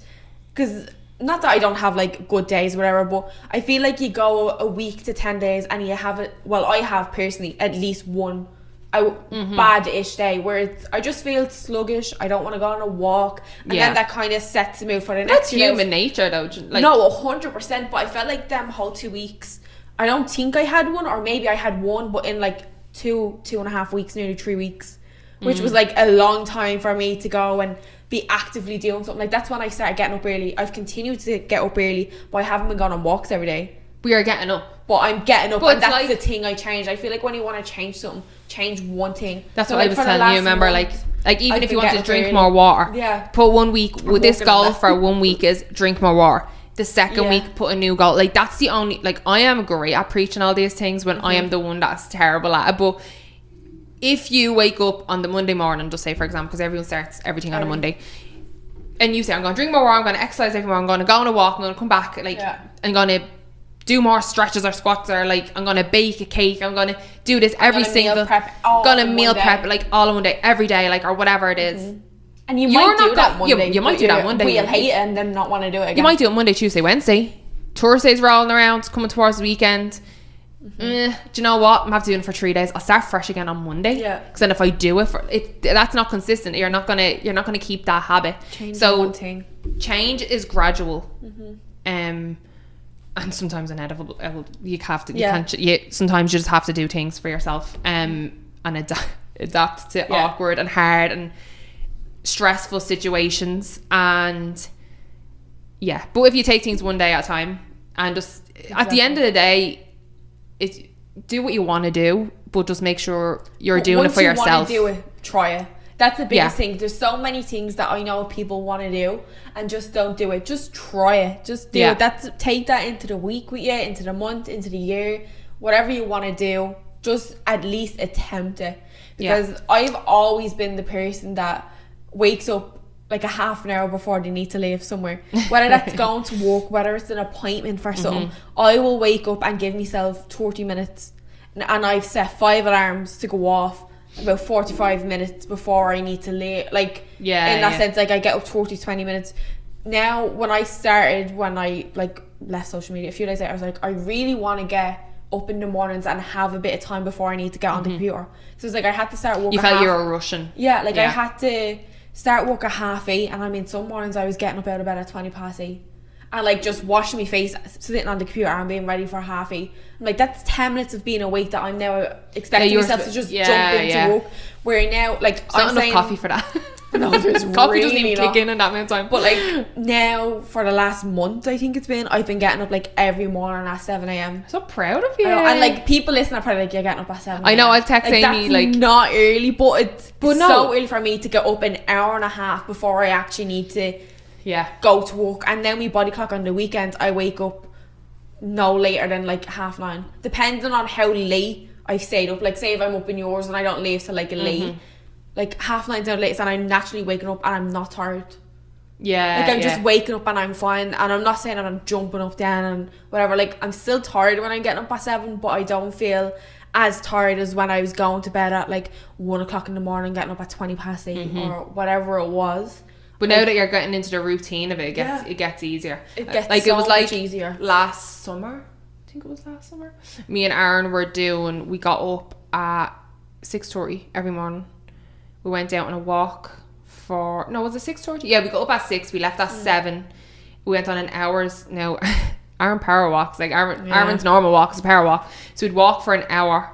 because not that I don't have like good days or whatever, but I feel like you go a week to 10 days and you have it. Well, I have personally at least 1 bad-ish day where I just feel sluggish. I don't want to go on a walk, and then that kind of sets the mood for the next.
That's human nature, though.
Like, no, 100%. But I felt like them whole 2 weeks. I don't think I had one, or maybe I had one, but in like 2.5 weeks, nearly 3 weeks, which was like a long time for me to go and be actively doing something. Like, that's when I started getting up early. I've continued to get up early, but I haven't been going on walks every day.
We are getting up.
But I'm getting up, but and that's like, the thing I changed. I feel like when you want to change something, change one thing.
That's what I was telling you, remember, like even if you want to drink more water, put 1 week, with this goal for 1 week is drink more water. The second week, put a new goal. Like, that's the only, like, I am great at preaching all these things when I am the one that's terrible at it. But if you wake up on the Monday morning, just say, for example, because everyone starts everything on a Monday, and you say, I'm going to drink more water, I'm going to exercise every morning, I'm going to go on a walk, I'm going to come back, like, I'm going to do more stretches or squats, or like I'm gonna bake a cake, I'm gonna do this every single
meal prep
like all in one day, every day, like, or whatever it is.
And you might do that one day.
You might do that one day.
We'll hate it and then not want to do it again.
You might do it Monday, Tuesday, Wednesday. Thursday's rolling around, coming towards the weekend. Do you know what? I'm have to do it for 3 days. I'll start fresh again on Monday. Yeah. Because then if I do it for it, that's not consistent. You're not gonna keep that habit.
Change
one thing. Change is gradual. And sometimes inevitable. You have to. You can't. Sometimes you just have to do things for yourself. And adapt to awkward and hard and stressful situations. And but if you take things one day at a time, and just at the end of the day, do what you want to do, but just make sure you're doing it for yourself.
Once you want to do it, try it. That's the biggest thing. There's so many things that I know people want to do and just don't do it. Just try it. Just do it. Take that into the week with you, into the month, into the year, whatever you want to do. Just at least attempt it. Because I've always been the person that wakes up like a half an hour before they need to leave somewhere. Whether that's going to work, whether it's an appointment for something, I will wake up and give myself 30 minutes. And I've set 5 alarms to go off about 45 minutes before I need to leave. Like, in that sense, like, I get up 20 minutes. Now, when I like left social media a few days later, I was like, I really want to get up in the mornings and have a bit of time before I need to get on the computer. So it's like I had to start work.
You felt you were rushing.
I had to start work at 8:30, and I mean, some mornings I was getting up out of bed at 8:20. And like just washing my face, sitting on the computer and being ready for 8:30. I'm like, that's 10 minutes of being awake that I'm now expecting myself to just jump into work. Where now, like,
it's not enough coffee for that.
No, there's
coffee
really
doesn't even kick in that amount of time.
But like now, for the last month, I think it's been, I've been getting up like every morning at 7 a.m.
So proud of you.
And like people listening are probably like, you're getting up at 7
I know, I've texted Amy like,
not early, but it's so early for me to get up an hour and a half before I actually need to go to work. And then we body clock on the weekends, I wake up no later than like 9:30, depending on how late I've stayed up. Like, say if I'm up in yours and I don't leave till like late, like 9:30 down latest, and I'm naturally waking up and I'm not tired. Like, I'm just waking up and I'm fine, and I'm not saying that I'm jumping up down and whatever. Like, I'm still tired when I'm getting up at 7, but I don't feel as tired as when I was going to bed at like 1 o'clock in the morning, getting up at 8:20 or whatever it was.
But now that you're getting into the routine of it, it gets easier.
It gets
like,
so
it was like
much easier.
Last summer, I think it was last summer, me and Aaron we got up at 6:30 every morning. We went out on a walk was it 6:30? Yeah, we got up at 6, we left at 7. We went on an hour's, Aaron power walks, like Aaron's normal walk is a power walk. So we'd walk for an hour,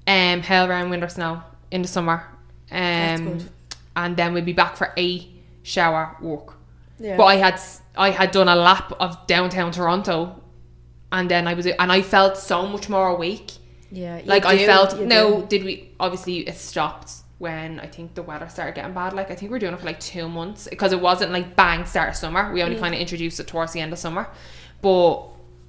hail, rain, wind or snow in the summer.
That's good.
And then we'd be back for 8, shower, work. But I had done a lap of downtown Toronto, and then I felt so much more awake. Obviously it stopped when I think the weather started getting bad. Like, I think we were doing it for like 2 months, because it wasn't like bang start of summer. We only kind of introduced it towards the end of summer. But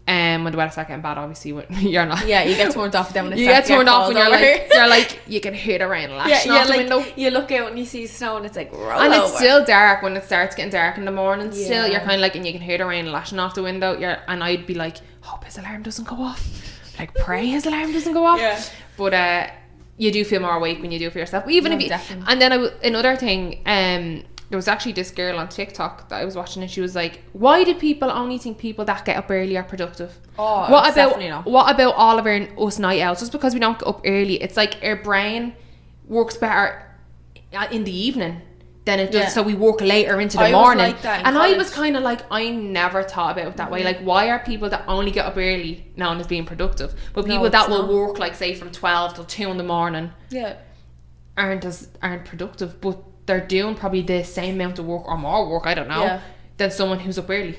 when the weather started getting bad, obviously you're not. Yeah, you get turned off then when it starts getting cold. You're like you can hear the rain lashing off the window. You look out and you see snow and it's like roll and
over.
It's still dark when it starts getting dark in the morning. Still, you're kind of like, and you can hear the rain lashing off the window. And I'd be like, hope his alarm doesn't go off. Like, pray his alarm doesn't go off. But you do feel more awake when you do it for yourself. Even if you, definitely. And then another thing, there was actually this girl on TikTok that I was watching, and she was like, why do people only think people that get up early are productive?
What
about all of us night owls? Just because we don't get up early, it's like our brain works better in the evening than it does. So we work later into the morning.
Was like that
and I was kind of like, I never thought about it that way. Like, why are people that only get up early known as being productive, but people that will work like say from 12 till 2 in the morning aren't productive, but they're doing probably the same amount of work or more work, I don't know, than someone who's up early.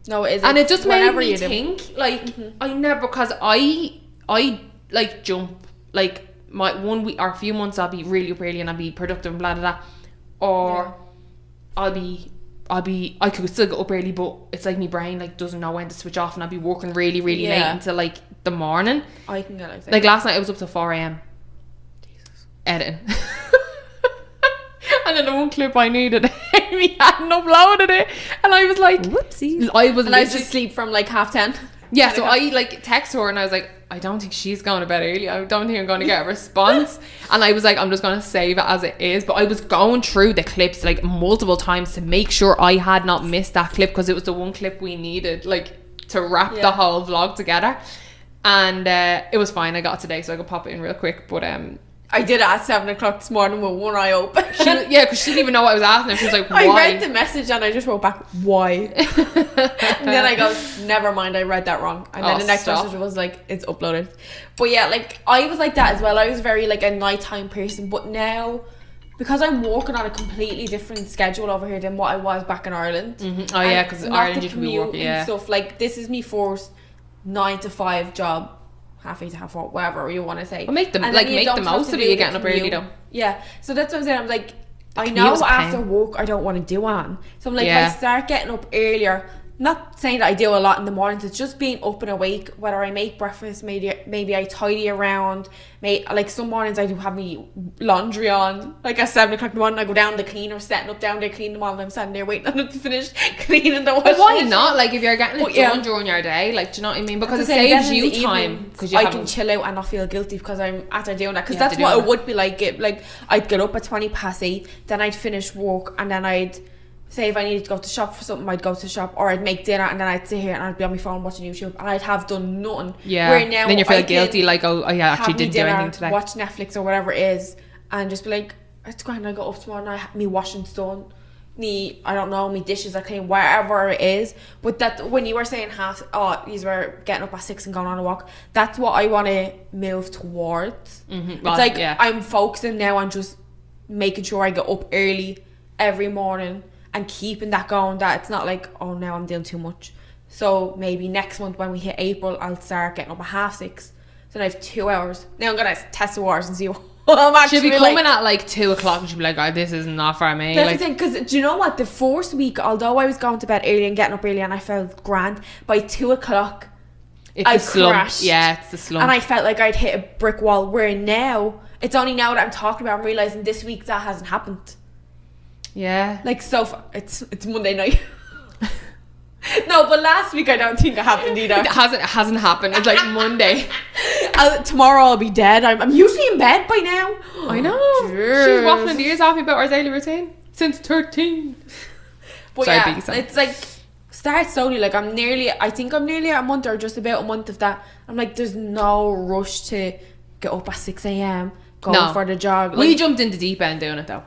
No, it is.
And it just made me think, like, I never, because I like jump, like, my 1 week or a few months I'll be really up early and I'll be productive and blah blah blah, or I could still get up early, but it's like my brain like doesn't know when to switch off, and I'll be working really late until like the morning.
I can get like that.
Like last night I was up till 4 a.m. Jesus. Editing. And then the one clip I needed, Amy hadn't uploaded it, and I was like,
whoopsies.
I was
just asleep from like 10:30.
Yeah, so I like text her and I was like, I don't think she's going to bed early. I don't think I'm going to get a response. And I was like, I'm just going to save it as it is. But I was going through the clips like multiple times to make sure I had not missed that clip, because it was the one clip we needed like to wrap the whole vlog together. And it was fine. I got it today, so I could pop it in real quick. But
I did it at 7 o'clock this morning with one eye open.
Because she didn't even know what I was asking her. She was like, why?
I read the message and I just wrote back, why? And then I go, never mind, I read that wrong. And then the next message was like, it's uploaded. But yeah, like, I was like that as well. I was very like a nighttime person. But now, because I'm working on a completely different schedule over here than what I was back in Ireland.
Mm-hmm. Oh yeah, because Ireland you can be working,
and stuff. Like, this is me first 9 to 5 job. Half 8 to half 4, whatever you want to say.
Well, make the most of it. You're getting up early though.
Yeah, so that's what I'm saying. I'm like, I know after work I don't want to do on. So I'm like, if I start getting up earlier, not saying that I do a lot in the mornings, it's just being up and awake. Whether I make breakfast, maybe I tidy around. Like some mornings I do have me laundry on. Like at 7 o'clock in the morning, I go down the cleaner, setting up down there, cleaning them all, and I'm standing there waiting on it to finish cleaning the washing.
But why not? Like if you're getting it done during your day, like, do you know what I mean? Because it saves you time. Because
I can chill out and not feel guilty because I'm after doing that. Because that's what it would be like. Like I'd get up at 8:20, then I'd finish work, and then I'd say if I needed to go to shop for something, I'd go to shop, or I'd make dinner and then I'd sit here and I'd be on my phone watching YouTube and I'd have done nothing. Yeah. Where now
then you feel guilty, like, oh yeah, I actually didn't do anything today.
Watch Netflix or whatever it is, and just be like, it's grand. I go up tomorrow night, me washing's done, me dishes are clean, wherever it is. But that when you were saying you were getting up at 6 and going on a walk, that's what I want to move towards. Mm-hmm. Well, it's like I'm focusing now on just making sure I get up early every morning and keeping that going, that it's not like, oh, now I'm doing too much. So maybe next month when we hit April, I'll start getting up at 6:30. So then I have 2 hours. Now I'm going to test the waters and see what I'm actually
She'll be coming at like 2 o'clock and she'll be like, oh, this is not for me.
That's
like,
the thing, because do you know what? The first week, although I was going to bed early and getting up early and I felt grand, by 2 o'clock, I crashed.
Yeah, it's the slump.
And I felt like I'd hit a brick wall, where now, it's only now that I'm talking about, I'm realising this week that hasn't happened.
Yeah,
like it's Monday night. No, but last week I don't think it happened either.
It hasn't happened. It's like Monday.
Tomorrow I'll be dead. I'm usually in bed by now.
I know. She's waffling the ears off me about our daily routine since 13.
But it's like start slowly. Like I think I'm nearly a month or just about a month of that. I'm like, there's no rush to get up at 6 a.m. go for the jog. Like,
we jumped in the deep end doing it though.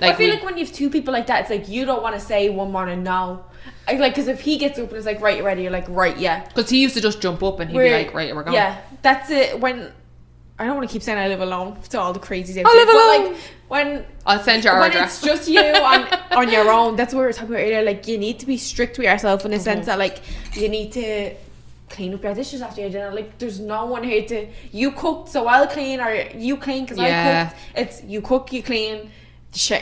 Like I feel like when you have two people like that, it's like you don't want to say one morning no. Like, because if he gets up and it's like, right, you ready? You're like, right, yeah.
Because he used to just jump up and he'd be like, right, we're going.
Yeah, that's it. When I don't want to keep saying I live alone to all the crazies out
there. I live alone.
But like when
I'll send you our address.
When it's just you on your own, that's what we were talking about earlier. Like, you need to be strict with yourself in the sense that like you need to clean up your dishes after your dinner. Like, there's no one here to, you cooked so I'll clean, or you clean because I cooked. It's you cook, you clean.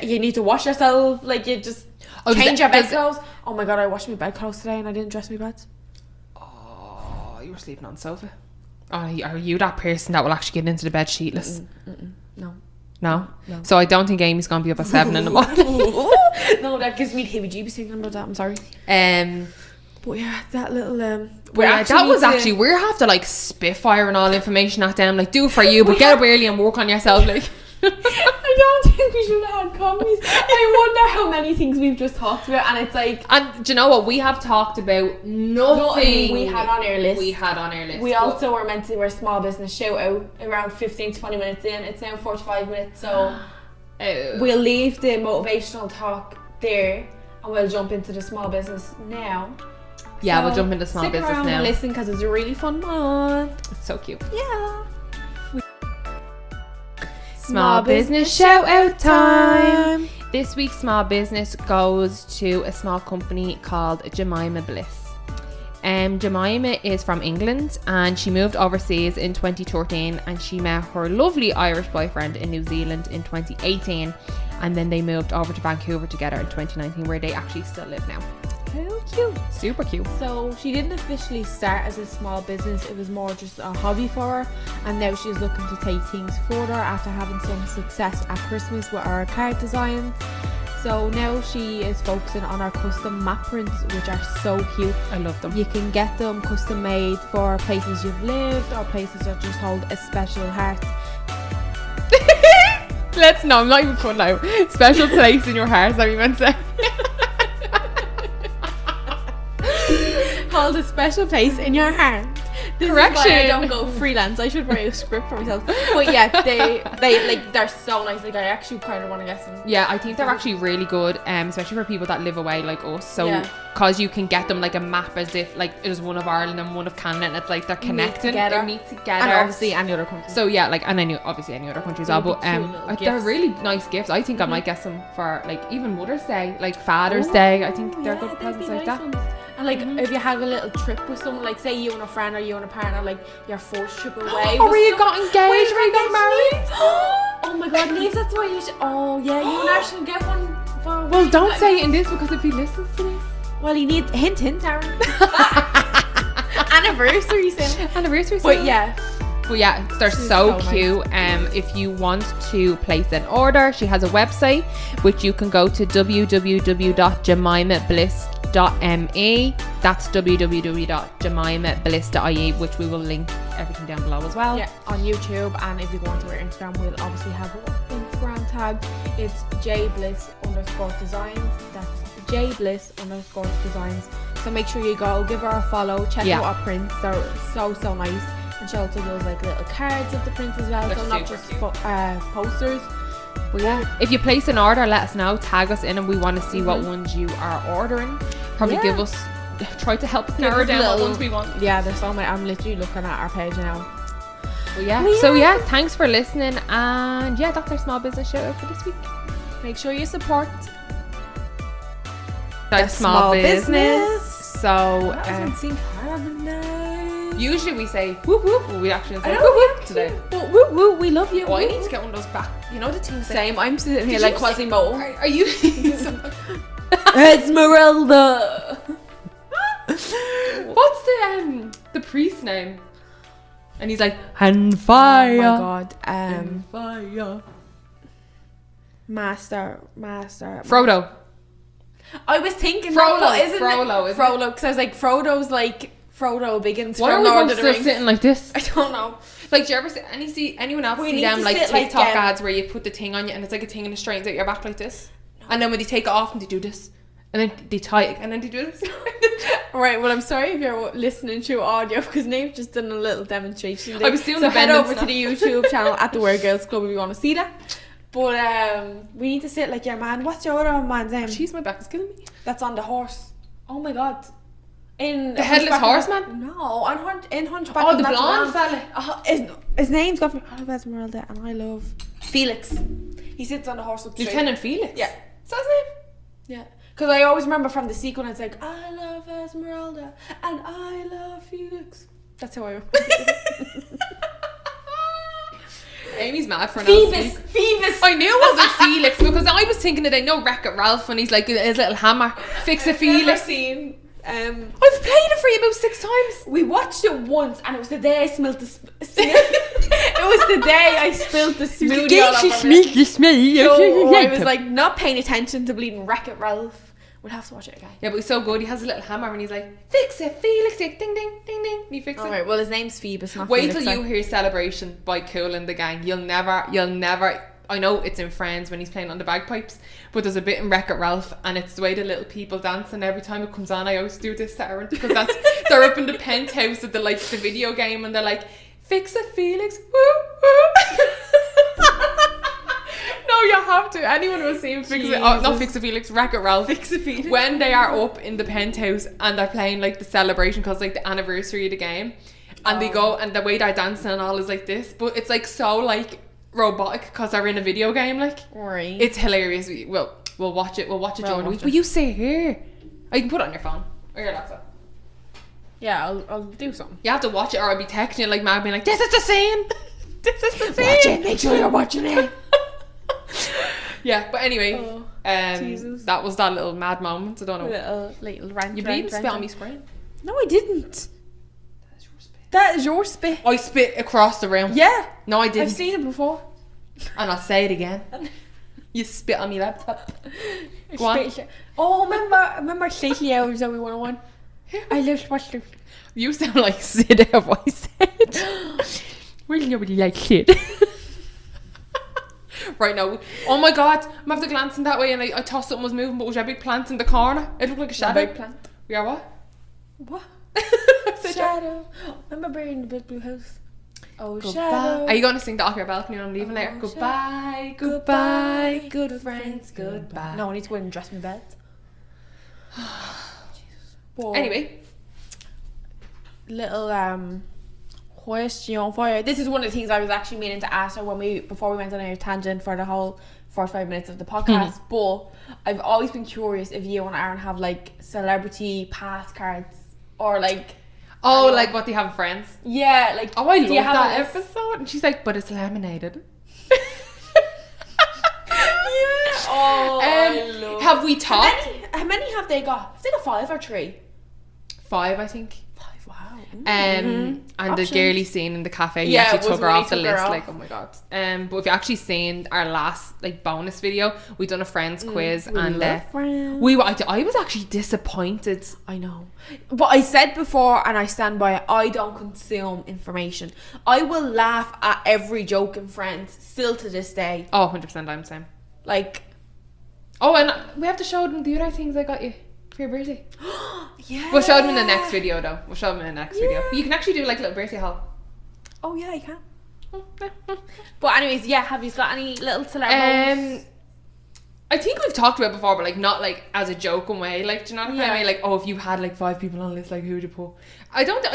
You need to wash yourself. Like, you just change your bed clothes. Oh my god, I washed my bed clothes today and I didn't dress my bed.
Oh, you were sleeping on the sofa. Oh, are you that person that will actually get into the bed sheetless? No. So I don't think Amy's gonna be up at 7 in the morning.
No, that gives me heebie-jeebies thinking about that. I'm sorry. But yeah, that little
we're have to like spitfire and all information at them, like, do it for you, but get up early and work on yourself. Like,
I don't think think we should have had commies. I wonder how many things we've just talked about, and it's like.
And do you know what? We have talked about nothing
we had on our list. We also were meant to do our small business shout out around 15 to 20 minutes in. It's now 45 minutes, so we'll leave the motivational talk there, and we'll jump into the small business now.
Yeah, we'll jump into small business now.
Stick around and listen, because it's a really fun one.
It's so cute.
Yeah.
Small business shout out time. This week's small business goes to a small company called JBliss. Jemima is from England, and she moved overseas in 2013, and she met her lovely Irish boyfriend in New Zealand in 2018, and then they moved over to Vancouver together in 2019, where they actually still live now.
How cute.
Super cute.
So she didn't officially start as a small business, it was more just a hobby for her, and now she's looking to take things further after having some success at Christmas with our card designs. So now she is focusing on our custom map prints, which are so cute.
I love them.
You can get them custom made for places you've lived or places that just hold a special heart.
No, I'm not even cutting out. Special place in your heart, is that what you meant to say?
Hold a special place in your heart.
Correction.
Is why I don't go freelance. I should write a script for myself. But yeah, they're so nice. Like, I actually kind of want to get some.
Yeah, I think they're actually really good, especially for people that live away like us. So, because you can get them like a map as if like it was one of Ireland and one of Canada, and it's like they're connected. They meet together.
And obviously any other country.
So yeah, like, and I knew obviously any other country as well. But they're really nice gifts. I think I might get some for like even Mother's Day, like Father's Day. I think they're good presents like that.
And like if you have a little trip with someone, like say you and a friend or you and a partner, like your first trip away.
Or you got engaged, or you got married.
Oh my god, Niamh, that's why you should. Oh yeah, you and Ash can get one for.
Well, don't say it in this, because if he listens to this.
Well, he needs hint, Aaron. Anniversary sale. But yeah,
they're so cute. Nice. If you want to place an order, she has a website which you can go to www.jemimabliss.me. That's www.jemimabliss.ie, which we will link everything down below as well.
Yeah, on YouTube, and if you go onto our Instagram, we'll obviously have our Instagram tag. It's JBliss_designs. That's JBliss_designs. So make sure you go, give her a follow, check out our prints. They're so nice. And she also does like little cards of the prints as well. They're so not just posters.
But yeah, if you place an order, let us know, tag us in, and we want to see what ones you are ordering. Probably try to help us narrow down what ones we want.
Yeah, there's so many. I'm literally looking at our page now.
So thanks for listening, and yeah, that's our small business shout out for this week.
Make sure you support
the small business. So usually we say whoop whoop, but we actually say whoop whoop today.
But whoop whoop, we love you.
Oh, I need to get one of those back. You know the thing.
Same. I'm sitting here like Quasimodo.
Are you?
Esmeralda.
What's the priest's name? And he's like, and fire.
Oh my god.
And fire.
Master.
Frodo.
I was thinking
Frollo,
because I was like, Frodo's like Frodo Biggins
from Lord of the Rings. Sitting like this?
I don't know.
Like, do you ever see anyone else see them like TikTok ads where you put the thing on you and it's like a thing and it straightens out your back like this? No. And then when they take it off and they do this, and then they tie it and then they do this.
Right, well, I'm sorry if you're listening to audio, because Niamh just done a little demonstration.
I was doing
so head over to the YouTube channel at the Wear Girls Club if you want to see that. But we need to sit like your man. What's your other man's name?
Jeez, my back is killing me.
That's on the horse. Oh my god. In
the Headless Horseman?
No, in Hunchback.
Oh, the blonde fella.
His name's got I love Esmeralda, and I love Felix. He sits on the horse with the
Lieutenant Felix?
Yeah.
Is that his name?
Yeah. Because I always remember from the sequel, it's like, I love Esmeralda and I love Felix. That's how I remember it.
Amy's mad for
Phoebus.
I knew it wasn't Felix, because I was thinking of Wreck-It Ralph when he's like his little hammer. Fix it, Felix. I've played it for you about 6 times.
We watched it once, and it was the day I smelled the it was the day I spilled the smoothie all over me. So I was like not paying attention to bleeding Wreck-It Ralph. We'll have to watch it again.
Yeah, but he's so good. He has a little hammer and he's like, fix it, Felix, ding, ding, ding, ding. And he fixes it.
Alright, well his name's Phoebus, not
Wait
Felix.
till you hear Celebration by Kool and the Gang. You'll never I know it's in Friends when he's playing on the bagpipes, but there's a bit in Wreck-It Ralph, and it's the way the little people dance, and every time it comes on I always do this to Aaron, because that's they're up in the penthouse of the video game, and they're like, fix it Felix, woo woo. No, you have to. Anyone who has seen not Fix It Felix, Wreck-It Ralph.
Fix It Felix.
When they are up in the penthouse and they're playing like the celebration, because like the anniversary of the game, and they go, and the way they're dancing and all is like this, but it's like so like robotic because they're in a video game. Like,
right.
It's hilarious. We'll watch it. We'll watch it during the week. Will you stay here? Or you can put it on your phone or your laptop.
Yeah, I'll do something.
You have to watch it, or I'll be texting you like mad, being like, "This is the scene. This is the scene.
Watch it. Make sure you're watching it."
Yeah, but anyway, that was that little mad moment. I don't know.
Little rant.
You didn't spit on me screen.
No, I didn't. That is your spit.
I spit across the room.
Yeah.
No, I didn't.
I've seen it before.
And I'll say it again. You spit on me laptop. Go on.
Oh, remember Shaky Hours that we 101? I lived watched it.
You sound like Sid have I said. Really nobody likes Sid. Right now. Oh my god, I'm after glancing that way and I thought something was moving, but it was a big plant in the corner. It looked like a shadow.
A big plant.
Yeah, what?
What? Shadow. Remember in the big blue house? Oh,
goodbye.
Shadow.
Are you going to sing that off your balcony when I'm leaving later? Goodbye, goodbye, good friends, goodbye.
No, I need to go in and dress my bed.
Anyway,
little question for you. This is one of the things I was actually meaning to ask her before we went on a tangent for the whole 45 minutes of the podcast. But I've always been curious if you and Aaron have like celebrity pass cards or like.
Oh, like what they have Friends?
Yeah, like.
Oh, I love that episode. And she's like, but it's laminated.
Yeah. Oh, I love.
Have we talked?
How many have they got? Have they got 5 or 3?
5, I think.
5. Wow.
And
Options.
the girly scene in the cafe, he actually took her off the list. Like, oh my god. But if you actually seen our last like bonus video, we done a Friends quiz, and I was actually disappointed.
I know, but I said before, and I stand by it, I don't consume information. I will laugh at every joke in Friends still to this day.
Oh, 100%, I'm the same.
Like,
oh, and we have to show them the other things I got you for your birthday.
Yeah.
We'll show them in the next video though. We'll show them in the next video. You can actually do like a little birthday haul.
Oh yeah, I can. But anyways, yeah, have you got any little celebrities?
I think we've talked about it before, but like not like as a joking way. Like, do you know what I mean? Like, oh, if you had like 5 people on the list, like who would you put? I don't.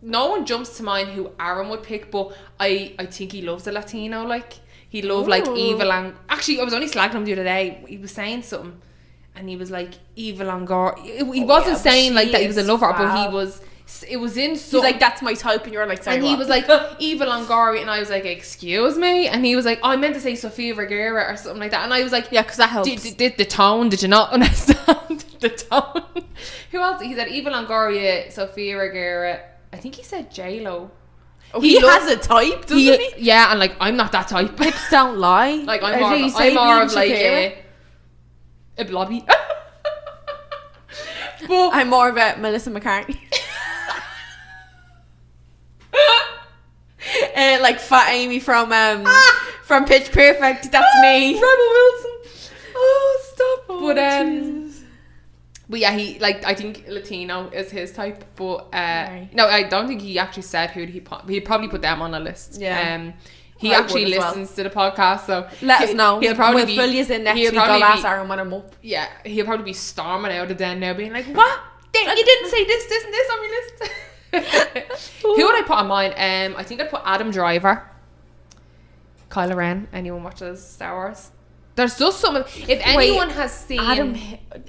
No one jumps to mind who Aaron would pick, but I think he loves a Latino. Like, he loved like Eva Long. Actually, I was only slagging him the other day. He was saying something. And he was like, Eva Longoria. He wasn't saying like that he was in love with her, but it was in some.
He's like, that's my type, and you're like, sorry,
and he was like, Eva Longoria, and I was like, excuse me? And he was like, oh, I meant to say Sofia Vergara or something like that. And I was like,
yeah, because that helps.
Did the tone, did you not understand the tone? Who else? He said Eva Longoria, Sofia Vergara. I think he said J-Lo.
Oh, he has a type, doesn't he?
Yeah, and like, I'm not that type.
Hips don't lie.
Like, I'm more of like a blobby. But
I'm more of a Melissa McCartney. Like Fat Amy from Pitch Perfect. That's me.
Rebel Wilson. Oh, stop. But yeah, he like, I think Latino is his type. But no, I don't think he actually said who he probably put them on a list.
Yeah.
He actually listens to the podcast, so
let us know.
He'll probably
fill you in next week. I'll ask Aaron when I'm up.
Yeah, he'll probably be storming out of den now, being like, "What? You didn't say this, and this on your list." Who would I put on mine? I think I'd put Adam Driver, Kylo Ren. Anyone watches Star Wars? There's just some. If anyone has seen
Adam,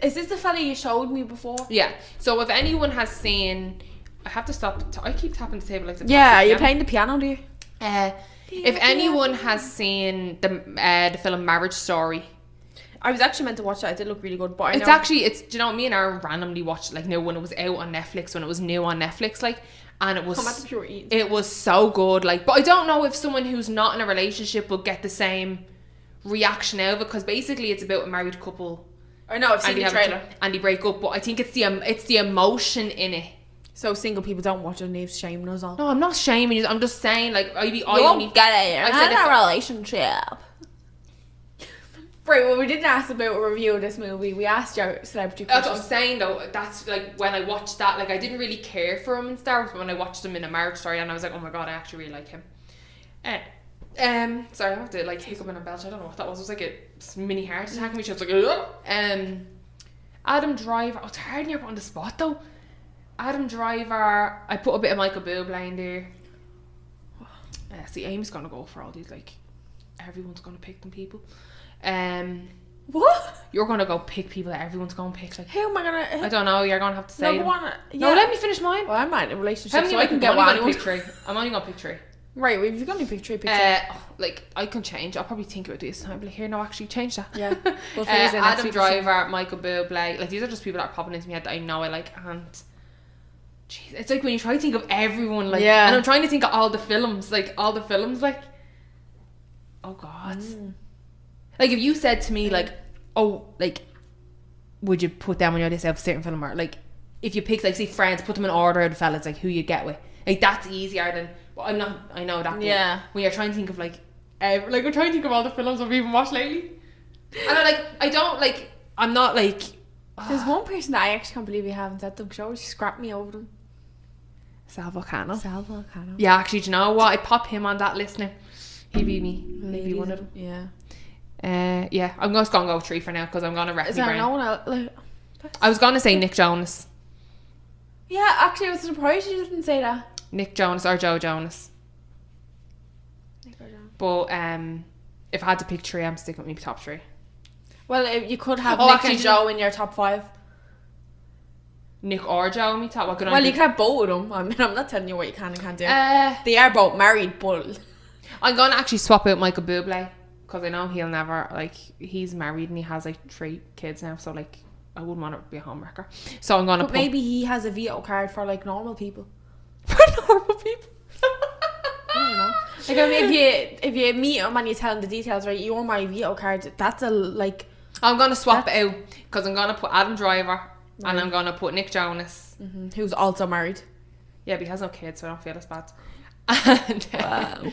is this the fella you showed me before?
Yeah. So if anyone has seen, I have to stop. I keep tapping the table like the.
Yeah, you're playing the piano, do you?
If anyone has seen the film Marriage Story,
I was actually meant to watch that. It did look really good, but
do you know, me and Aaron randomly watched like when it was out on Netflix, when it was new on Netflix, like, and it was so good, like, but I don't know if someone who's not in a relationship will get the same reaction out of it, because basically it's about a married couple.
I know, I've seen the trailer.
And they break up, but I think it's the emotion in it.
So single people don't watch it, and Niamh's shaming us all.
No, I'm not shaming you. I'm just saying, like,
you won't get it. You're not in a relationship. Right, well, we didn't ask about a review of this movie. We asked your celebrity crushes.
That's what I'm saying, though. That's, like, when I watched that, like, I didn't really care for him in Star Wars, but when I watched him in A Marriage Story, and I was like, oh my god, I actually really like him. Sorry, I have to, like, hiccup in a belt. I don't know what that was. It was like a mini heart attack me. She was like, ugh. Adam Driver. Oh, it's hard when you're put on the spot, though. Adam Driver. I put a bit of Michael Bublé in there. See, Amy's gonna go for all these, like, everyone's gonna pick them people.
What?
You're gonna go pick people that everyone's gonna pick. Like,
who am I gonna?
I don't know. You're gonna have to say.
No,
let me finish mine.
Well, I'm not in a relationship,
so
I can get one.
I'm only gonna pick 3.
Right, well, if you're gonna pick 3,
like, I can change. I'll probably think about this. I'll be like, here, no, actually, change that.
Yeah. Well,
Adam Driver, Michael Bublé. Like, these are just people that are popping into my head that I know I like. And jeez, it's like when you try to think of everyone, like, and I'm trying to think of all the films, like, oh god. Like, if you said to me, like, oh, like, would you put them on your list of a certain film, or like, if you pick, like, say Friends, put them in order of the fellas, like, who you get with, like, that's easier than. Well, I know that.
Yeah.
When you're trying to think of, like, I'm trying to think of all the films I've even watched lately, and I'm not like.
There's one person that I actually can't believe you haven't said them. She always scrapped me over them.
Sal Volcano.
Yeah,
actually, do you know what? I pop him on that list now. He'd be me. He'd be one of them.
Yeah.
Yeah. I'm just gonna go 3 for now because I'm gonna wreck.
Is there no one else? Like,
I was gonna say Nick Jonas.
Yeah, actually, I was surprised you didn't say that.
Nick Jonas or Joe Jonas. But if I had to pick 3, I'm sticking with my top 3.
Well, you could have Nick and Joe in your top 5.
Nick or Joe in my top.
Well, you can have both of them. I mean, I'm not telling you what you can and can't do. They are both married, but
I'm gonna actually swap out Michael Bublé because I know he'll never, like, he's married and he has like 3 kids now, so like I wouldn't want to be a homewrecker. So I'm gonna.
But maybe he has a veto card for like normal people.
For normal people.
I don't know. Like, I mean, if you meet him and you tell him the details, right? You're my veto card. That's a like.
I'm gonna swap it out because I'm gonna put Adam Driver and I'm gonna put Nick Jonas,
who's also married.
Yeah, but he has no kids, so I don't feel as bad. And
wow.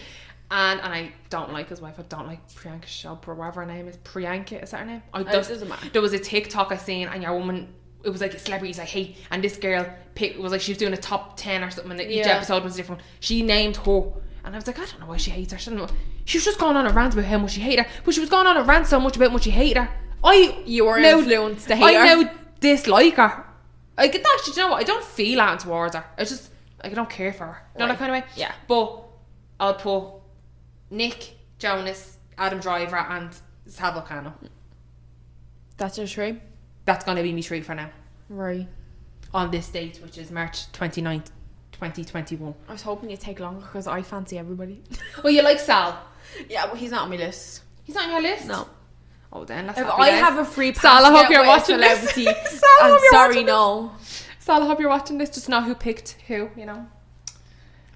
And I don't like his wife. I don't like Priyanka Chopra or whatever her name is. Priyanka, is that her name?
It doesn't matter.
There was a TikTok I seen, and your woman, it was like celebrities I hate, and this girl was like, she was doing a top 10 or something, and each episode was different. She named her, and I was like, I don't know why she hates her. She was just going on a rant about how much she hated her, but she was going on a rant so much about how much she hated her.
You were influenced to hate her.
I now dislike her. I get that. You know what? I don't feel that towards her. It's just like I don't care for her. You know that kind of way.
Yeah.
But I'll put Nick Jonas, Adam Driver, and Sal Volcano.
That's your 3?
That's gonna be me 3 for now.
Right.
On this date, which is March 29th, 2021.
I was hoping you'd take longer because I fancy everybody.
Well, you like Sal?
Yeah, but he's not on my list.
He's not on your list?
No.
Oh, then let's.
If I have a free pass,
Sal, I hope you're watching this.
I'm sorry, no.
Sal, I hope you're watching this. Just know who picked who. You know.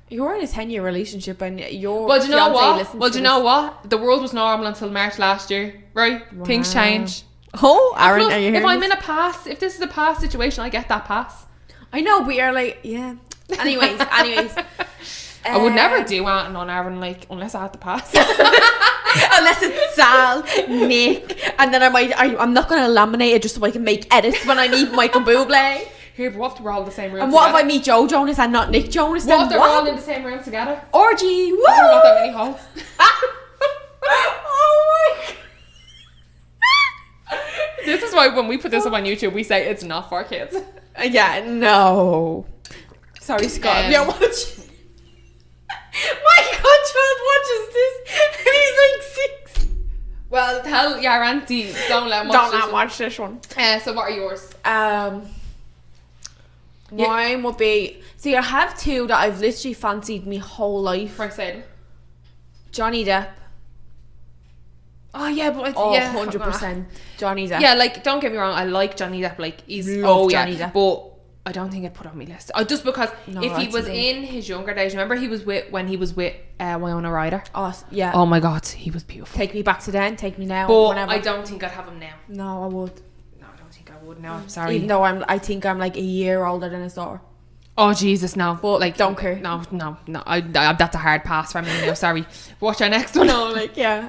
You're in a 10-year relationship and your
well, do you know what?
Well,
do you know what? The world was normal until March last year, right? Wow. Things change.
Oh, Aaron,
plus,
are you hearing
if I'm in a pass, if this is a pass situation, I get that pass.
I know, but you're like, yeah. Anyways.
I would never do anything on Aaron, like, unless I had the pass.
Unless it's Sal, Nick, and then I'm not going to laminate it just so I can make edits when I meet Michael Bublé.
Here, but what if we're all in the same room
and
together?
what if I meet Joe Jonas and not Nick Jonas?
What if they're all in the same room together?
Orgy! Woo!
I haven't got that many holes.
Oh my god!
This is why when we put this up on YouTube, we say it's not for kids.
Yeah, no. Sorry, Scott. If you're watching. My godchild watches this and he's like 6.
Well, tell your auntie, don't let him
watch this one.
So what are yours?
Mine would be, see, I have 2 that I've literally fancied my whole life.
Frank said
Johnny Depp.
Oh yeah, but
100% Johnny Depp.
Yeah, like, don't get me wrong, I like Johnny Depp, like, he's Johnny Depp, but I don't think I'd put it on my list. Just because if he was in his younger days, remember when he was with Winona Ryder?
Oh yeah.
Oh my god, he was beautiful.
Take me back to then, take me now.
But
whenever.
I don't think I'd have him now.
No, I would.
No, I'm sorry.
Even though I think I'm like a year older than his daughter.
Oh Jesus, no.
But like, don't care.
No. That's a hard pass for me now. Sorry. What's your next one?
No, like yeah.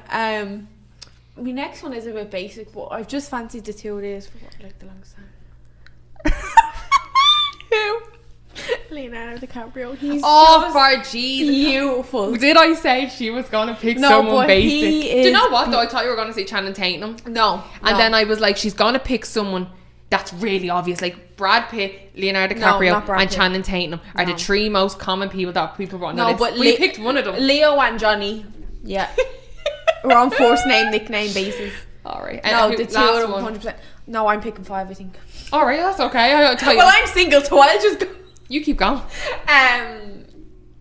my next one is a bit basic, but I've just fancied the 2 days for like the longest time. Who? Leonardo DiCaprio. He's
for Jesus.
Beautiful.
Did I say she was gonna pick someone basic? Do you know what though? I thought you were gonna say Channing Tatum.
No.
And then I was like, she's gonna pick someone that's really obvious, like Brad Pitt, Leonardo DiCaprio, and Channing Tatum are the 3 most common people that people brought on the list. But we picked one of them.
Leo and Johnny. Yeah. We're on first name, nickname basis.
Alright.
No, the 2 of them, 100%. No, I'm picking 5, I think.
Alright, that's okay. I'll tell you.
Well, I'm single, so I'll just go.
You keep going.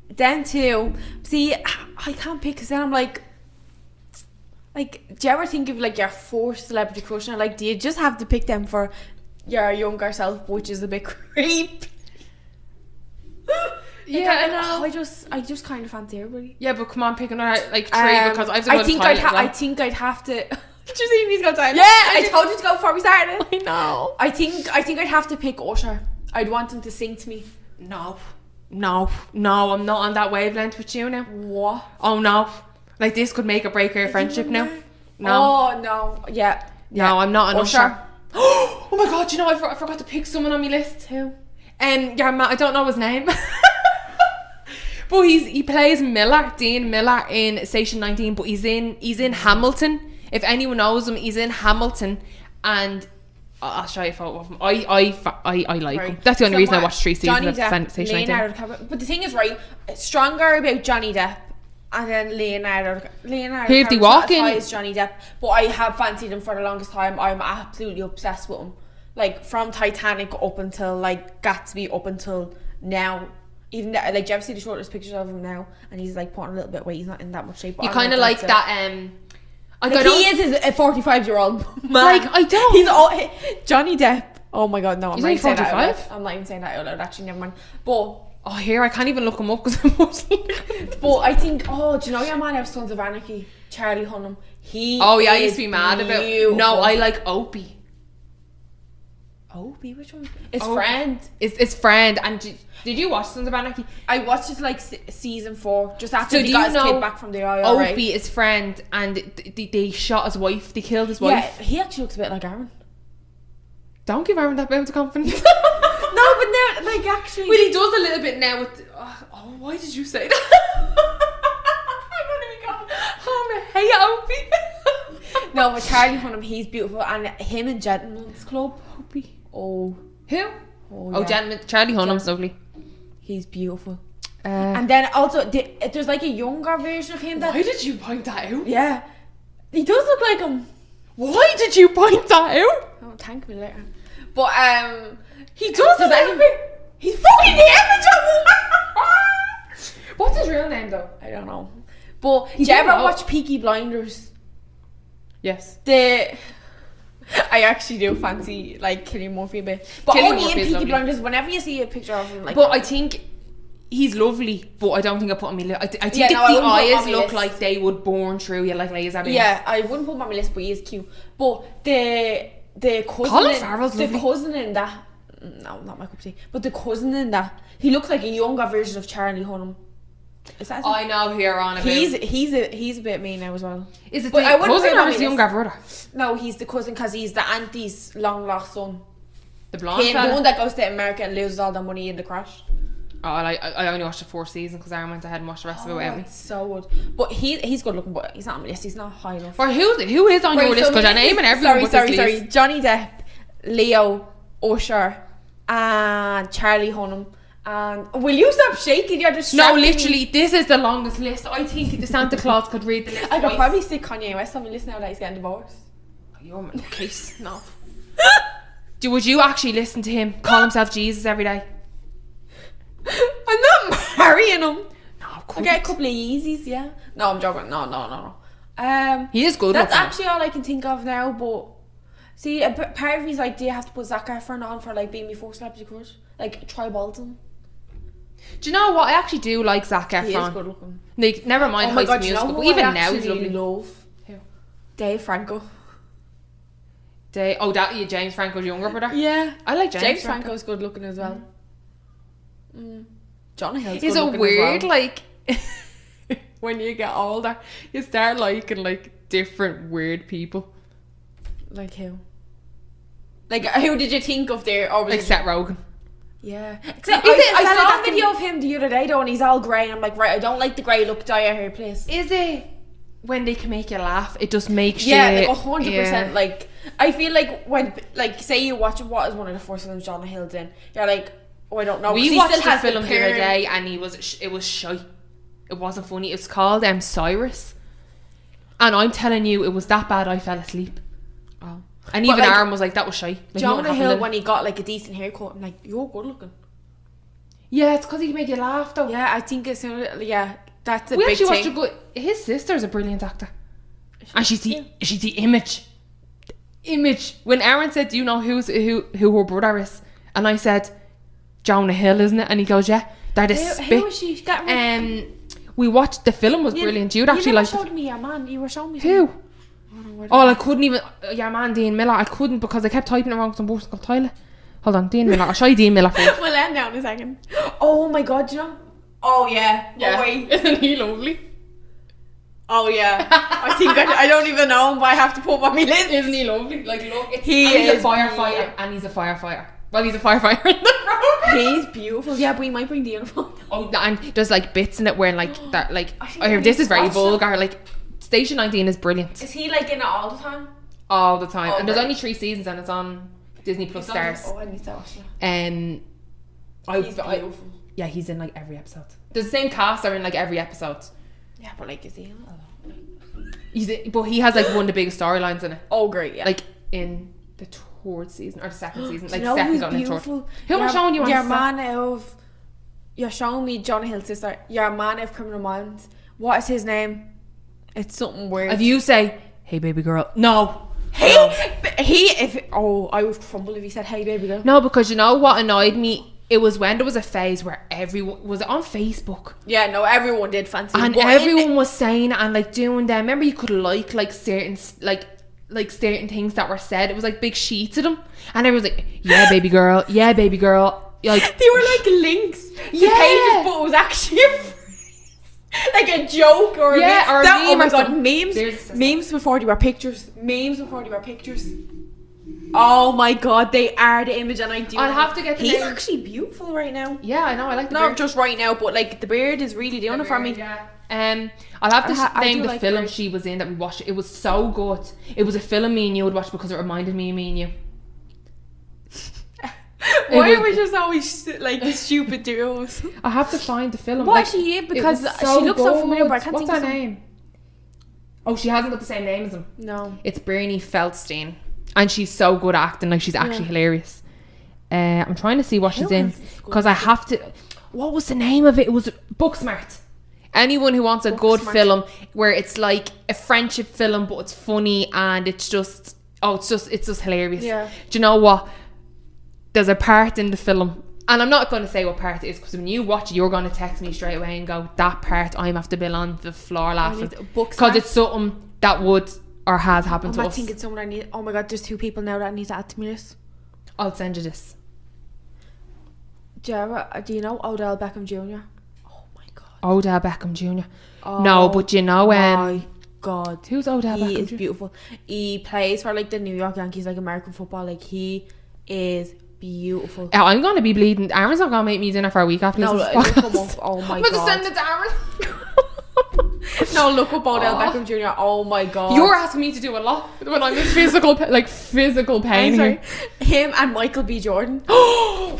Then 2. See, I can't pick because then I'm like, do you ever think of like your 4th celebrity crush and like, do you just have to pick them for your younger self, which is a bit creep?
Yeah, I know.
I just kind of fancy everybody.
Yeah, but come on, pick another like 3 because I think
I'd have to. Did you see me go down?
Yeah,
I told you to go before we started.
I know.
I think I'd have to pick Usher. I'd want him to sing to me.
No, I'm not on that wavelength with you now.
What?
Oh no, like this could make or break our friendship now. No.
Oh no, yeah.
No, I'm not an Usher.
Oh
my god, you know I forgot to pick someone on my list.
Who?
I don't know his name. But he plays Dean Miller in Station 19, but he's in Hamilton. If anyone knows him, he's in Hamilton, and I'll show you a photo of him. I like him. That's the only reason I watched 3 seasons of Station 19.
But the thing is, right, it's stronger about Johnny Depp and then Leonardo
Who if they walk in?
Is Johnny Depp, but I have fancied him for the longest time. I'm absolutely obsessed with him. Like from Titanic up until like Gatsby up until now. Even that, like, do you ever see the shortest pictures of him now? And he's like putting a little bit weight. He's not in that much shape.
You kind of like that.
Like he is a 45-year-old man.
Like I don't.
He's all Johnny Depp. Oh my god, no! I'm
not even saying that out loud.
I'm not even saying that out loud. Actually, never mind. But
I can't even look him up because I'm watching.
But I think, do you know your man out of Sons of Anarchy, Charlie Hunnam?
I used to be mad about. No, I like Opie.
Opie, which one? It's Friend.
It's Friend. And did you watch Sons of Anarchy?
I watched it like season 4, just after he got his kid back from the IRA.
Opie is Friend, and they shot his wife. They killed his wife.
Yeah, he actually looks a bit like Aaron.
Don't give Aaron that bit of confidence.
No, but now, like, actually.
Well, he does a little bit now with. Why did you say that? I'm gonna be going home. Hey, Opie.
No, but Charlie Hunnam, he's beautiful, and him in Gentleman's Club.
Opie.
Oh,
who?
Oh, yeah.
Charlie Hunnam's lovely.
He's beautiful. And then also, there's like a younger version of him.
Why did you point that out?
Yeah, he does look like him.
Why did you point that out?
Oh, thank me later. But
he does look like him. He's fucking the image of him. What's his real name though?
I don't know. But did you ever watch Peaky Blinders?
Yes.
I actually do fancy like Cillian Murphy a bit, but
Cillian
only
Murphy
in Peaky Blinders. Whenever you see a picture of him, like.
But I think he's lovely, but I don't think I put him on my list. I think the eyes look like they would burn through you like laser beams.
Yeah, I wouldn't put him on my list, but he is cute. But the cousin,
Colin Farrell's
the lovely. Cousin in that, no, not my cup of tea. But the cousin in that, he looks like a younger version of Charlie Hunnam. Is that?
I know who you're on about.
He's a bit mean now as well.
Is it the cousin or his younger brother?
No, he's the cousin because he's the auntie's long lost son.
The blonde
the one that goes to America and loses all the money in the crash.
Oh, I only watched the 4th season because Aaron went ahead and watched the rest of it without me.
It's so good. But he's good looking, but he's not on my list. He's not high enough.
Or who is on your list? Because you're naming everyone.
Sorry. Johnny Depp, Leo, Usher, and Charlie Hunnam. And will you stop shaking? You're distracting
No, literally, this is the longest list. I think the Santa Claus could read the list.
I could probably stick Kanye West on my list now that he's getting divorced.
You're my case. No. Would you actually listen to him call himself Jesus every day?
I'm not marrying him.
No,
I get a couple of Yeezys, yeah. No, I'm joking. No.
He is good.
That's actually all I can think of now. But see, part of me's like, do you have to put Zac Efron on for like being my first celebrity crush? Like Troy Bolton.
Do you know what? I actually do like Zac Efron.
He is good looking.
Like, never mind High School Musical, but even now he's lovely.
Love.
Who?
Dave Franco.
James Franco's younger brother.
Yeah,
I like
James Franco's good looking as well. Jonah Hill's
is
good
it
looking
weird
as well.
like when you get older, you start liking like different weird people.
Like who? Like who did you think of there? Or
like Seth Rogen.
Yeah. Except I saw a video of him the other day though, and he's all grey. I'm like, right, I don't like the grey look. Dye your hair, please.
Is it when they can make you laugh? It just makes
like 100%. Like I feel like when like say you watch what is one of the first films Jonah Hill's in, you're like, oh, I don't know.
We watched the film the other day, and it was shy. It wasn't funny. It's called Cyrus, and I'm telling you, it was that bad. I fell asleep.
Oh.
And even like, Aaron was like, that was shy. Like,
Jonah Hill, when he got like a decent haircut, I'm like, you're good looking.
Yeah, it's because he can make you laugh though.
Yeah, I think it's that's a big thing.
We actually watched a good. His sister's a brilliant actor, and she's the image. The image. When Aaron said, "Do you know who her brother is?" and I said, "Jonah Hill, isn't it?" and he goes, "Yeah, they're the spit."
Who was she?
We watched the film. Was brilliant. You'd actually like.
You showed me your man. You were showing me
who. I couldn't even. Your man Dean Miller. I couldn't because I kept typing it wrong because I'm bored to go to the toilet. Hold on, Dean Miller. I'll show you Dean Miller first.
We'll end now in a second. Oh my god, you know? Oh yeah.
Yeah.
Oh, wait.
Isn't he lovely?
Oh yeah. I think I don't even know him, but I have to put him on my list.
Isn't he lovely? Like look,
he's
a firefighter, and he's a firefighter. Well, he's a firefighter in the room.
He's beautiful. Yeah, but we might bring the uniform.
Oh, and there's like bits in it where like that, like I hear this is very vulgar. Like Station 19 is brilliant.
Is he like in it all the time?
All the time,
Oh,
and there's only 3 seasons, and it's on Disney Plus Stars.
I need to watch that.
He's beautiful. Yeah, he's in like every episode. The same cast are in like every episode.
Yeah, but like is he in
it? But he has like one of the biggest storylines in it.
Oh great, yeah.
Like in the 3rd season or the 2nd season. Like
second
on the 3rd. Who
am
I showing you on
your man of you're showing me Jonah Hill's sister. Your man of Criminal Minds. What is his name? It's something weird.
If you say, "Hey baby girl," no.
I would crumble if he said, "Hey baby girl."
No, because you know what annoyed me? It was when there was a phase where everyone was on Facebook.
Yeah, no, everyone did fancy
and everyone was saying it and like doing them. Remember, you could like certain certain things that were said. It was like big sheets of them, and everyone was like, "Yeah, baby girl. Yeah, baby girl." Like
they were like links to pages, but it was actually like a joke or a meme.
Or a meme.
Oh my god, memes before they were pictures. Memes before they were pictures. Oh my god, they are the image, and I'll
have to get the
He's
name.
actually beautiful right now.
Yeah, I know. I like the
not
beard.
just right now, but like the beard is really doing it for me.
Yeah. I'll have to name the film she was in that we watched. It was so good. It was a film me and you would watch because it reminded me of me and you.
Why are we just always like stupid duos?
I have to find the film.
What is she in? Because she looks so familiar, but I can't think of
her name. Oh, she hasn't got the same name as him.
No.
It's Bernie Feldstein. And she's so good at acting. Like, she's actually hilarious. I'm trying to see what she's in. Because I have to... What was the name of it? It was Booksmart. Anyone who wants a good film where it's like a friendship film, but it's funny and it's just... it's just hilarious.
Yeah.
Do you know what? There's a part in the film, and I'm not going to say what part it is because when you watch it, you're going to text me straight away and go, that part I'm have to be on the floor laughing because it's something that would or has happened to us.
I think it's someone I need. Oh my god, there's 2 people now that I need to add to my list.
I'll send you this.
Do you know Odell Beckham Jr.? Oh my god.
Odell Beckham Jr. No, but you know
my god,
who's Odell Beckham?
He is beautiful. He plays for like the New York Yankees, like American football. Like he is beautiful.
I'm going to be bleeding. Aaron's not going to make me dinner for a week after this.
Come up. Oh my god.
I'm going to send it to Aaron.
No, look up Odell Beckham Jr. Oh my god.
You're asking me to do a lot when I'm in physical pain.
Sorry. Him and Michael B. Jordan.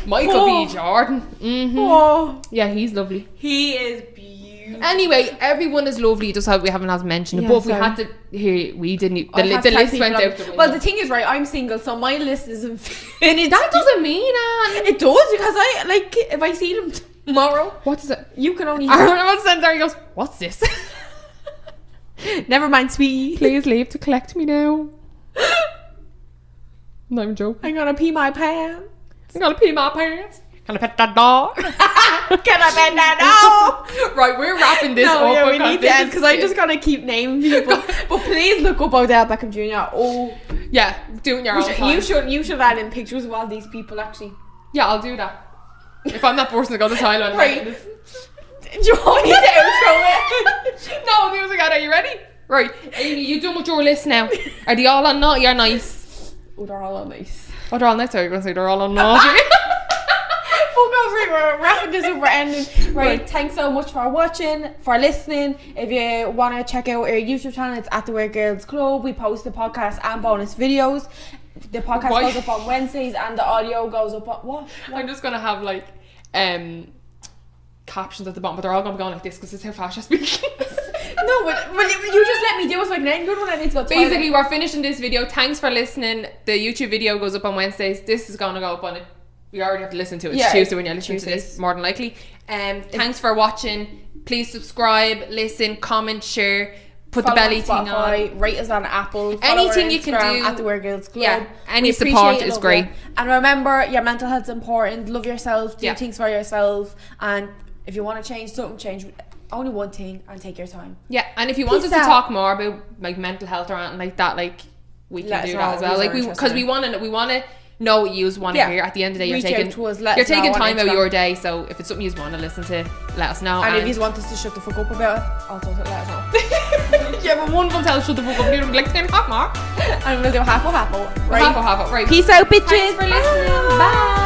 Michael B. Jordan. Mm-hmm.
Oh.
Yeah, he's lovely.
He is beautiful.
Anyway, everyone is lovely. Just how we haven't mentioned it, but if we had to. Here, we didn't. The list went out.
Well, the thing is, right? I'm single, so my list isn't finished.
That doesn't mean
it does because I like if I see them tomorrow.
What is it?
You can only.
Everyone sends there. He goes, "What's this?"
Never mind, sweetie.
Please leave to collect me now. Not even joking.
I'm gonna pee my pants.
I'm gonna pee my pants. Can I pet that dog?
Can I pet that dog?
Right, we're wrapping this up.
Yeah, we need to end because I just gotta keep naming people. But please look up Odell Beckham Jr. Oh,
yeah, do it in your own time.
You should add in pictures of all these people actually.
Yeah, I'll do that. If I'm that person to go to Thailand,
right? Do you want me to outro it?
No, music out. Are you ready? Right, Amy, you done with your list now. Are they all on naughty or nice?
Oh, they're all on nice.
Oh, they're all nice. Sorry, you're going to say they're all on naughty.
We're wrapping this up, we're ending. Right, thanks so much for watching, for listening. If you want to check out our YouTube channel, it's at the Weird Girls Club. We post the podcast and bonus videos. The podcast goes up on Wednesdays and the audio goes up on what?
I'm just gonna have like captions at the bottom, but they're all gonna be going like this because this is how fast you're speaking.
No, but you just let me do it so I can end good when I need to go to
Basically, we're finishing this video. Thanks for listening. The YouTube video goes up on Wednesdays. This is gonna go up on it. We already have to listen to it. It's Tuesday when you're listening to this, more than likely. Thanks for watching. Please subscribe, listen, comment, share. Put the belly thing on.
Rate us on Apple.
Anything you can do
at the Weird Girls Club.
Yeah, any support is great.
And remember, your mental health's important. Love yourself. Do things for yourself. And if you want to change something, change only one thing and take your time.
Yeah, and if you wanted to talk more about like mental health or anything like that, like we can do that as well. Like because we want to know what you want to hear. At the end of the day, you're taking time out of your day, so if it's something you want to listen to, let us know.
And if you want us to shut the fuck up about it, also let us know.
Yeah, but one of them tell us shut the fuck up, you'll be like, half more.
And we'll do half. Right.
Half. Right.
Peace out, bitches.
Thanks for listening. Bye.